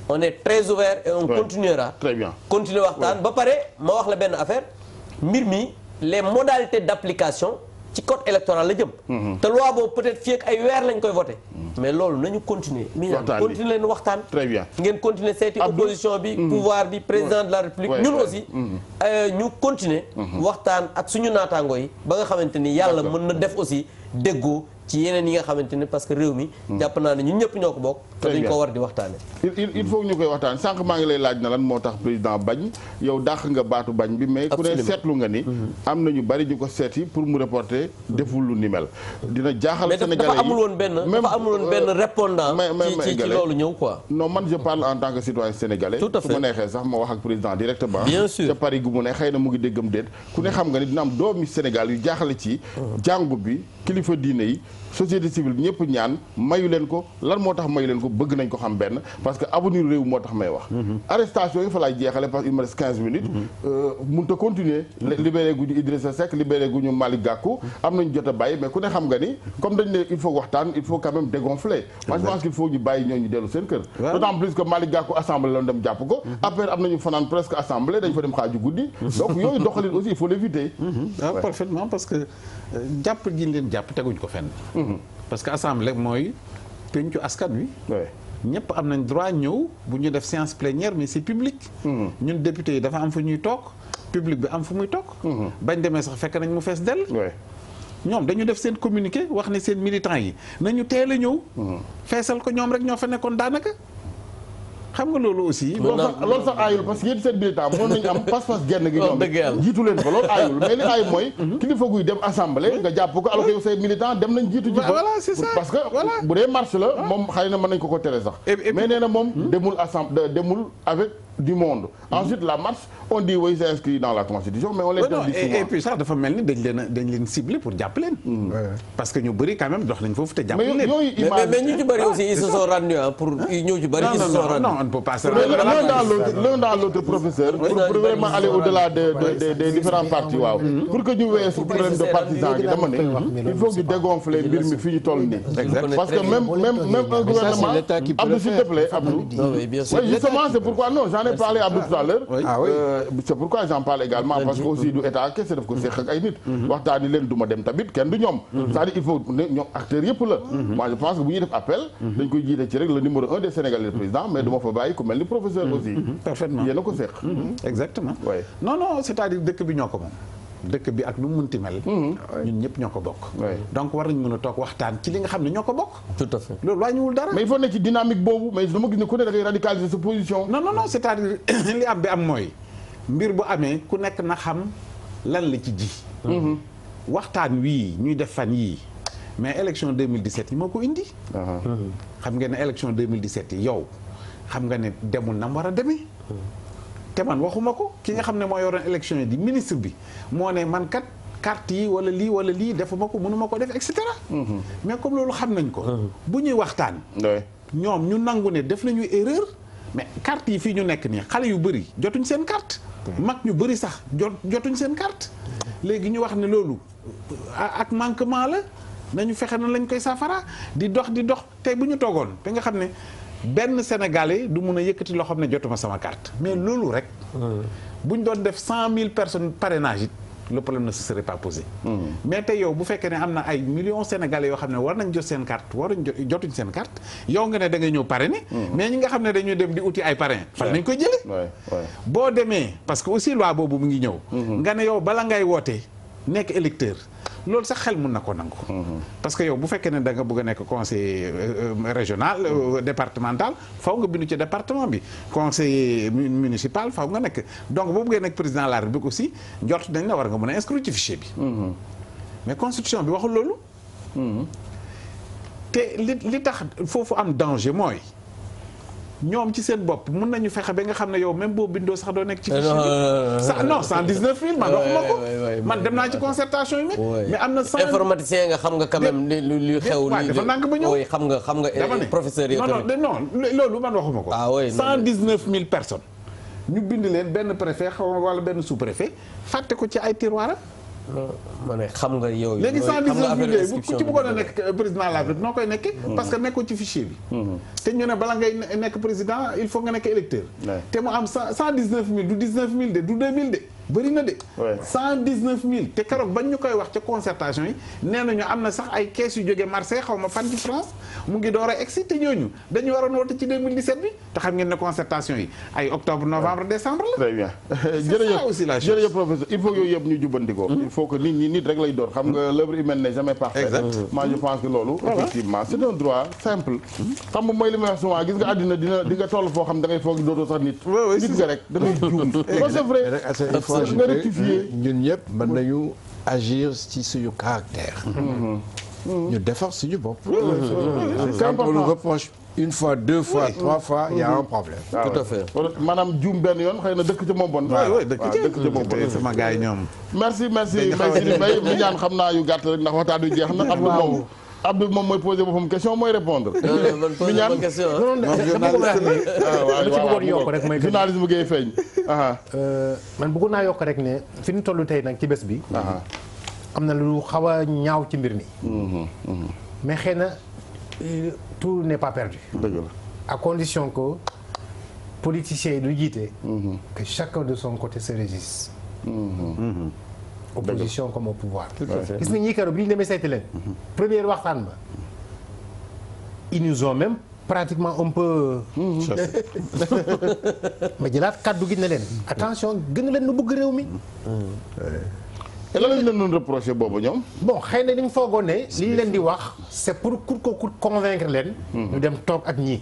on est très ouvert et on continuera très bien continuer waxtaan ba pare ma wax la benn affaire mbir mi les modalités d'application ci code électoral la jëm te loi boobu peut-être fii ak ay weer lañ koy voté mais loolu nañu continuer mi continuer leen waxtaan très bien ngeen continuer seeti opposition bi pouvoir bi président de la république ñun aussi ñu continuer waxtaan ak suñu naataango yi ba nga xamante ni yàlla mën na def aussi déggoo ci yeneen yi nga xamante ni parce que réew mi jàpp naa ne ñun ñëpp ñoo ko bokk te dañ ko war di waxtaane il faut ñu koy waxtaan sànq maa ngi lay laaj na lan moo tax président bañ yow dàq nga baatu bañ bi mais ku ne seetlu nga ni am na ñu bari ñu ko seeti pour mu reporter deful lu ni mel dina jaaxal sénégalais yi dafa amul woon benn répondant ci loolu ñëw quoi non man je parle en tant que citoyen sénégalais tout à fait su ma neexee sax ma wax ak président directement bien sûr ca Paris gu mu ne xëy na mu ngi déggam déet ku ne xam nga ni dina am doomi Sénégal yu jaaxale ci jàngu bi kilifa diine yi société civile ñëpp ñaan mayu leen ko lan moo tax mayu leen ko bëgg nañ ko xam benn parce que avenir réew moo tax may wax arrestation yi fa laay jeexale parce que il me reste 15 minutes mënut a continuer libéré gu ñu Idrissa Seck libéré gu ñu Malick Gakou am nañu jot a bàyyi mais ku ne xam nga ni comme dañ ne il faut waxtaan il faut quand même dégonfler moi je pense qu'il faut ñu bàyyi ñooñu dellu seen kër d'autant plus que Malick Gakou assemblée lañu dem jàpp ko après am nañu fanaan presque assemblée dañ fa dem xaaju guddi donc yooyu doxalin aussi il faut l'éviter parfaitement parce que jàpp gi leen jàpp teguñ ko fenn parce que assemblée mooy pencu askan wi ñëpp am nañ droit ñëw bu ñu def séance plénière mais c'est public ñun député yi dafa am fu ñuy toog public bi am fu muy toog bañ demee sax fekk nañ mu fees dell ñoom dañu def seen communiqué wax ne seen militants yi nañu teel a ñëw feesal ko ñoom rek ñoo fa nekkoon daanaka xam nga loolu aussi loolu sax aayul parce que yéen seen militant mën nañu am pas-pas genn gi ñoom jiitu leen fa loolu aayul mais li aay mooy kilifa guy dem assemblée nga jàpp ko alors que yow say militant dem nañ jiitu ji ko voilà c'est ça parce que bu dee marche la moom xëy na mën nañ ko tere sax mais nee na moom demul assemblée demul avec du monde ensuite la marche on dit oui c'est inscrit dans la constitution mais on les dit souvent et puis sax dafa mel ni dañ leen ciblé pour jàpp leen parce que ñu bëri quand même dox nañ foofu te jàpp leen mais ñu ci bëri aussi ils se sont rendus pour ñëw ci bëri ils se sont rendus non on ne peut pas se l'un dans l'autre professeur pour vraiment aller au-delà des différents partis waaw pour que ñu weesu problème de partisans gi dama ne il faut ñu dégonfler mbir mi fi ñu toll nii parce que même un gouvernement Abdou s'il te plaît Abdou justement c'est pourquoi non j'en ai parlé à Abdou tout à l'heure c'est pourquoi j'en parle également parce que aussi du état kese daf ko seq ak ay nit waxtaani leen du ma dem tamit kenn du ñoom c'est-à-dire il faut ñoom acteurs yëpp la moi je pense que bu ñuy def appel dañ koy jiite ci rek le numéro 1 des Sénégalais le président mais du ma fa bàyyi ku mel ni professeur aussi parfaitement yéen a ko seq exactement non c'est-à-dire dëkk bi ñoo ko moom dëkk bi ak lu mu munti mel ñun ñëpp ñoo ko bokk donc war nañ mën a toog waxtaan ci li nga xam ne ñoo ko bokk tout à fait loolu wàññiwul dara mais il faut nekk ci dynamique boobu mais dama gis ne ku ne da ngay radicaliser sa position non c'est-à-dire li am bi am mooy mbir bu amee ku nekk na xam lan la ci ji waxtaan wii ñuy def fan yii mais élection 2017 yi moo ko indi xam ngeen ne élection 2017 yi yow xam nga ne demul na mu war a demee te man waxuma ko ki nga xam ne moo yoroon élection yi di ministre bi moo ne man kat carte yi wala lii defuma ko mënuma ko def et cetera mais comme loolu xam nañ ko bu ñuy waxtaan ñoom ñu nangu ne def nañu erreur mais carte yi fii ñu nekk nii xale yu bëri jotuñ seen carte mag ñu bëri sax jotuñ seen carte léegi ñu wax ne loolu ak manquement la nañu fexe na lañ koy saafara di dox tey bu ñu toogoon te nga xam ne benn Sénégalais du mun a yëkkati loo xam ne jotuma sama carte mais loolu rek bu ñu doon def 100 000 personnes parrainage it le problème ne se serait pas posé mais tey yow bu fekkee ne am na ay millions Sénégalais yoo xam ne war nañ jot seen carte waruñ jotuñ seen carte yow nga ne da ngay ñëw parrainer mais ñi nga xam ne dañuy dem di uti ay parrain fan nañ koy jële boo demee parce que aussi loi boobu mu ngi ñëw nga ne yow bala ngay wootee nekk électeur loolu sax xel mun na ko nangu parce que yow bu fekkee ne da nga bëgg a nekk conseiller régional départemental faw nga bindu ci département bi conseiller municipal faw nga nekk donc boo bëggee nekk président de la République aussi njort dañ la war nga mën a inscrire ci fichier bi mais constitution bi waxul loolu te li tax foofu am danger mooy ñoom ci seen bopp mun nañu fexe ba nga xam ne yow même boo bindoo sax doo nekk ci fichier bi non 119 000 man waxuma ko man dem naa ci concertation yi mais am na informaticien nga xam nga quand même lu xew li dafa nang ba ñëw xam nga professeur yi non loolu man waxuma ko 119 000 personnes ñu bind leen benn préfet xaw ma wala benn sous-préfet fàtte ko ci ay tiroiram ma ne xam nga yow léegi 119 000 yooyu ku ci bëggoon a nekk président de la République noo koy nekkee parce que nekkoo ci fichier bi te ñu ne bala ngay nekk président il faut nga nekk électeur te mu am 119 000 du 19 000 de du 2000 de bëri na de 119 000 te keroog bañ ñu koy wax ca concertation yi nee nañu am na sax ay kees yu jógee Marseille xaw ma fan ci France mu ngi door a egsi te ñooñu dañu waroon woote ci 2017 bi te xam ngeen ne concertation yi ay octobre novembre décembre la. très bien jërëjëf professeur il faut yooyu yëpp ñu jubbanti ko il faut que nit rek lay door xam nga l'œuvre humaine n'est jamais parfaite. moi je pense que loolu effectivement c'est un droit simple xam nga mooy li may wax souvent gis nga àddina di nga toll foo xam da ngay foog dootoo sax nit nga rek da ngay juum c'est vrai ñun ñëpp mën nañu agir ci suñu caractère. ñu defar suñu bopp. quand on nous reproche une fois, deux fois, trois fois, il y a un problème. Tout à fait. maanaam juum benn yoon xëy na dëkk ci moom bon. waaw dëkk ci moom bon sama gars yi ñoom. merci Mbaye Sidi Mbaye mi ñaan xam naa yu gàtt rek ndax waxtaan wi jeex na. Abdou moom Abdou moom mooy poser boppam question mooy répondre. man poser ma question journalisme ngay feeñ. man bëggoon naa yokk rek ne fi ñu toll tey nag ci bés bi. am na lu xaw a ñaaw ci mbir mi. mais xëy na tout n'est pas perdu. dëgg la. à condition que politiciens yi du jiite. que chacun de son côté se résiste. opposition comme au pouvoir. gis nga ñii keroog bi ñu demee seeti leen. première waxtaan ba. ils nous ont même pratiquement un peu. ma jëlaat kàddu gi ne leen. attention gën leen nu bëgg réew mi. te lan lañ leen doon reproché boobu ñoom. bon xëy na dañu foogoon ne li ñu leen di wax c'est pour convaincre leen. ñu dem toog ak ñii.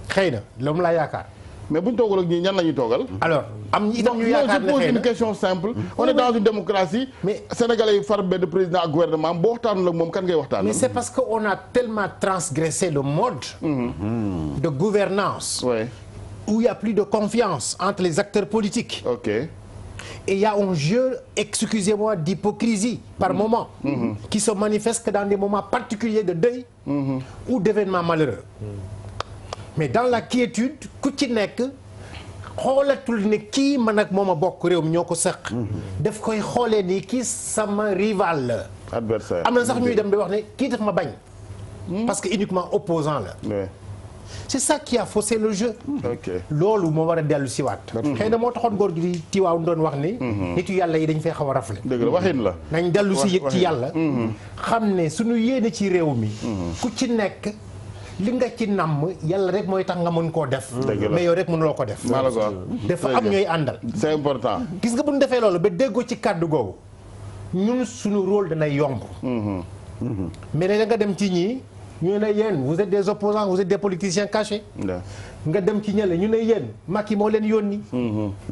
xëy na loolu laa yaakaar. mais bu ñu toogal ak ñii ñan la ñuy toogal. alors am ñi itam ñu yaakaar ne je pose xëy na une question simple. on est dans une démocratie. mais sénégalais yi far benn président ak gouvernement boo waxtaanul ak moom kan ngay waxtaanal. mais c'est parce que on a tellement transgressé le mode. de gouvernance Ouais. où il y a plus de confiance entre les acteurs politiques. Ok. Et il y a un jeu, excusez-moi, d'hypocrisie par moment, qui se manifeste que dans des moments particuliers de deuil ou d'événements malheureux. Mais dans la quiétude, ku ci nekk xoolatul ne kii man ak moom a bokk réew mi ñoo ko seq. daf koy xoolee ni kii sama rival la. adversaire am na sax ñuy dem di wax ne kii daf ma bañ. parce que uniquement opposant la. Ouais. c'est ça qui a faussé le jeu. ok loolu moo war a dellu siwaat. xëy na moo taxoon góor gi di Tiwaaw doon wax ni. nitu yàlla yi dañ fay xaw a rafle. dëgg la waxin la. nañ dellu si yëg ci yàlla. xam ne suñu yéene ci réew mi. ku ci nekk li nga ci namm yàlla rek mooy tax nga mën koo def. mais yow rek mënuloo ko def. maa la ko wax. dafa am ñooy àndal. c'est important. gis nga bu ñu defee loolu ba déggoo ci kàddu googu ñun suñu rôle danay yomb. mais da nga dem ci ñii. ñu ne yéen vous êtes des opposants vous êtes des politiciens cachés. nga dem ci ñële ñu ne yéen Macky moo leen yónni.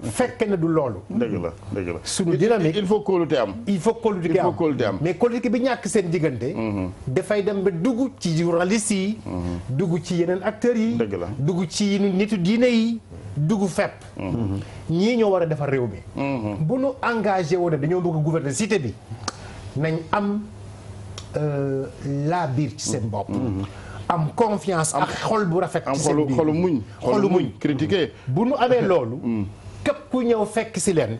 fekk na du loolu. dëgg la dëgg la. suñu dynamique il faut kóolute am. il faut kóolute am mais kóolute bi ñàkk seen diggante. dafay dem ba dugg ci journalistes yi. dugg ci yeneen acteurs yi. dëgg la dugg ci nitu diine yi. dugg fepp. ñii ñoo war a defar réew mi. bu nu engagé woon dañoo bëgg gouverner cité bi nañ am. laa biir ci seen bopp. am confiance ak xol bu rafet. ci seen biir xolu muñ critiquer. bu nu amee loolu. képp ku ñëw fekk si leen.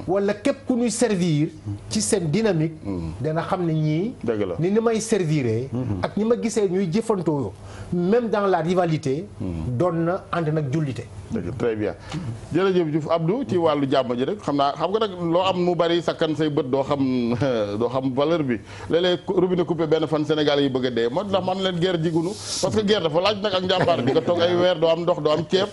wala képp ku ñuy servir ci seen dynamique. dana xam ne ñii. ni may servir. ak ñi ma gisee ñuy jëfantoo même dans la rivalité. doon na ànd nag jullite. dëgg très bien jërëjëf Diouf Abdou ci wàllu jàmm ji rek xam nga nag loo am mu bari sakkan say bët doo xam valeur bi léeg-léeg robinet coupé benn fan Sénégal yi bëgg a dee moo tax man leen guerre jigunu parce que guerre dafa laaj nag ak njàmbaar di nga toog ay weer doo am ndox doo am ceeb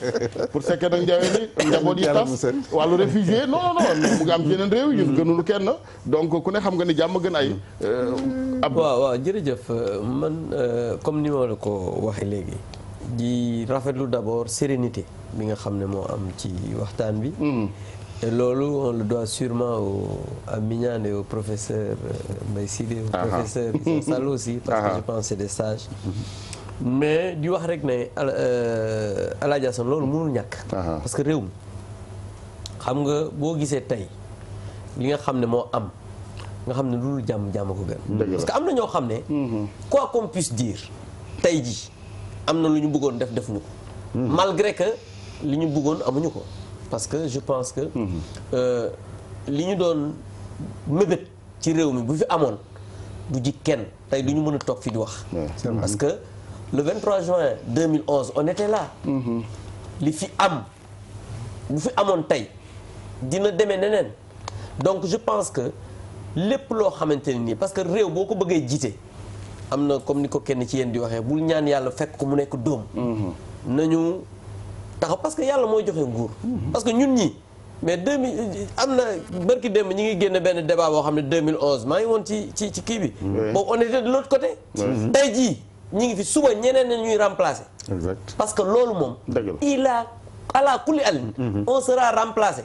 pour sekkee nag njawee ni njaboot yi tas wàllu réfugié non mu ngi am ci yeneen réew ñun gënulu kenn donc ku ne xam nga ni jàmm gën ay waaw jërëjëf man comme ni ma la ko waxee léegi di rafetlu d'abord sérénité bi nga xam ne moo am ci waxtaan bi. et loolu on le doit sûrement à Mignane et au professeur Mbaye Sidé au professeur Issa Sall aussi parce que je pense c'est des sages. mais di wax rek ne Alaaji Assane loolu mënul ñàkk. parce que réew mi xam nga boo gisee tey li nga xam ne moo am nga xam ne loolu jàmm ko gën. parce que am na ñoo xam ne. quoi qu'on puisse dire tey ji am na lu ñu bëggoon defuñu ko. malgré que li ñu bëggoon amuñu ko parce que je pense que li ñu doon mébét ci réew mi bu fi amoon du ji kenn tey du ñu mën a toog fi di wax. parce que le 23 juin 2011 on était là. li fi am bu fi amoon tey dina demee neneen donc je pense que lépp loo xamante ne nii parce que réew boo ko bëggee jiite am na comme ni ko kenn ci yéen di waxee bul ñaan yàlla fekk ko mu nekk dóom. nañu taxaw parce que yàlla mooy joxe nguur. parce que ñun ñi mais 2000 am na barki démb ñi ngi génne benn débat boo xam ne 2011 maa ngi woon ci kii bi. boobu on était de l'autre côté. tey jii ñi ngi fi suba ñeneen na ñuy remplacer. exact parce que loolu moom. il a ala kulli al on sera remplacé.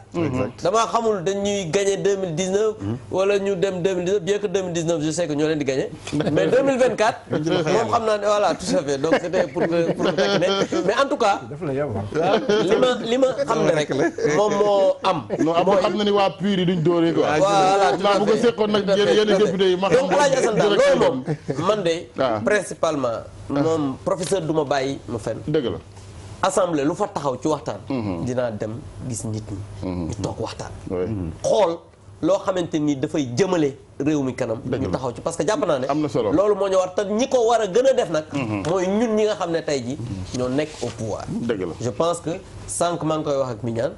damaa xamul dañuy gagné 2019 wala ñu dem 2019 bien que 2019 je sais que ñoo leen di gagné mais 2024 moom xam naa ne voilà tout à fait donc c'était pour fekk ne mais en tout cas li ma xam ne rek moom moo am. non Abdou xam na ni waa PUR yi duñ dóoree quoi. voilà naa bu ko seqoon nag yenn député yi ma xam. donc El Hadj Assane daal loolu moom man de. principalement moom professeur du ma bàyyi ma fenn. dëgg la. assemblée lu fa taxaw ci waxtaan. dinaa dem gis nit ñi. ñu toog waxtaan. xool loo xamante ni dafay jëmale réew mi kanam. ñu taxaw ci parce que jàpp naa ne. am na solo loolu moo ñu war te ñi ko war a gën a def nag. mooy ñun ñi nga xam ne tey ji ñoo nekk au pouvoir. dëgg la je pense que sànq maa ngi koy wax ak Mignane.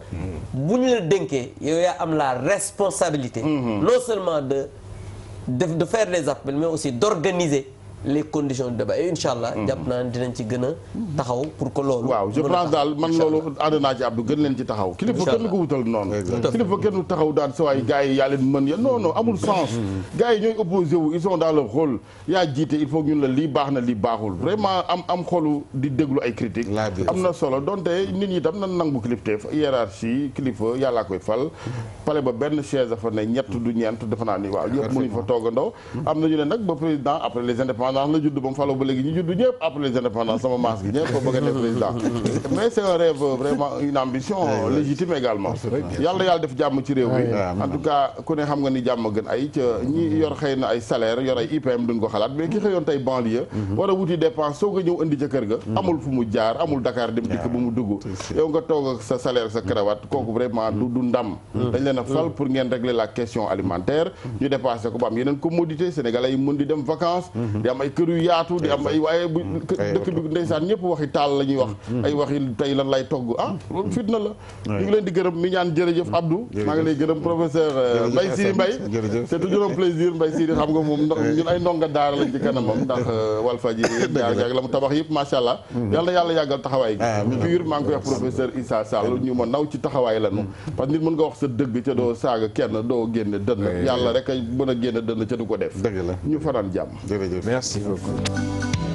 bu ñu la dénkee yow yaa am la responsabilité. non seulement de faire des appels mais aussi d'organiser les conditions de débat et incha allah. jàpp naa ne dinañ ci gën a taxaw pour que loolu. waaw je pense daal man loolu ànd naa ci Abdou gën leen ci taxaw. kilifa kenn ko wutal noonu. kilifa kenn taxaw daal sa waay gars yi yaa leen mën ya non non amul sens. gars yi ñooy opposé wu ils sont dans leur rôle yaa jiite il faut ñun la lii baax na lii baaxul vraiment am xolu di déglu ay critiques. am na solo donte nit ñi tam nan nangu kilifteef hiérarchie kilifa yàllaa koy fal. pale ba benn chaise dafa ne ñett du ñeent defe naa ni waaw ñëpp mënuñ fa toogandoo. am na ñu ne nag ba président après les indépendants la judd ba mu faloo ba léegi ñu judd ñëpp après les indépendants sama maas gi ñëpp bëgg a nekk président mais c'est un rêve vraiment une ambition légitime également yàlla def jàmm ci réew mi en tout cas ku ne xam nga ni jàmm gën ay ca ñi yor xëy na ay salaire yor ay IPM duñ ko xalaat mais ki xëyoon tey banlieue war a wuti dépense soo ko ñëw indi ca kër ga amul fu mu jaar amul Dakar dem dikk bu mu dugg yow nga toog ak sa salaire sa cravate kooku vraiment du ndam dañ leen a fal pour ngeen régler la question alimentaire ñu dépassé ko ba am yeneen commodité sénégalais yi mën di dem vacances di am ay kër yu yaatu di am ay waaye bu dëkk bi ndeysaan ñëpp waxi taal la ñuy wax ay waxi tey lan lay togg loolu fitna la ñu ngi leen di gërëm mi ñaan jërëjëf Abdou maa ngi lay gërëm professeur Mbaye Sidi Mbaye c'est toujours un plaisir Mbaye Sidi xam nga moom ñun ay ndonga daara lañ ci kanamam ndax Walfadjri jaar jaag la mu tabax yëpp macha allah yàlla yàggal taxawaay gi pur maa ngi koy wax professeur Issa Sall ñu ma naw ci taxawaay la nu parce que nit mën nga wax sa dëgg ca doo saaga kenn doo génne dënn yàlla rek a mën a génne dënn ca du ko def ñu fanaan jàmm merci beaucoup.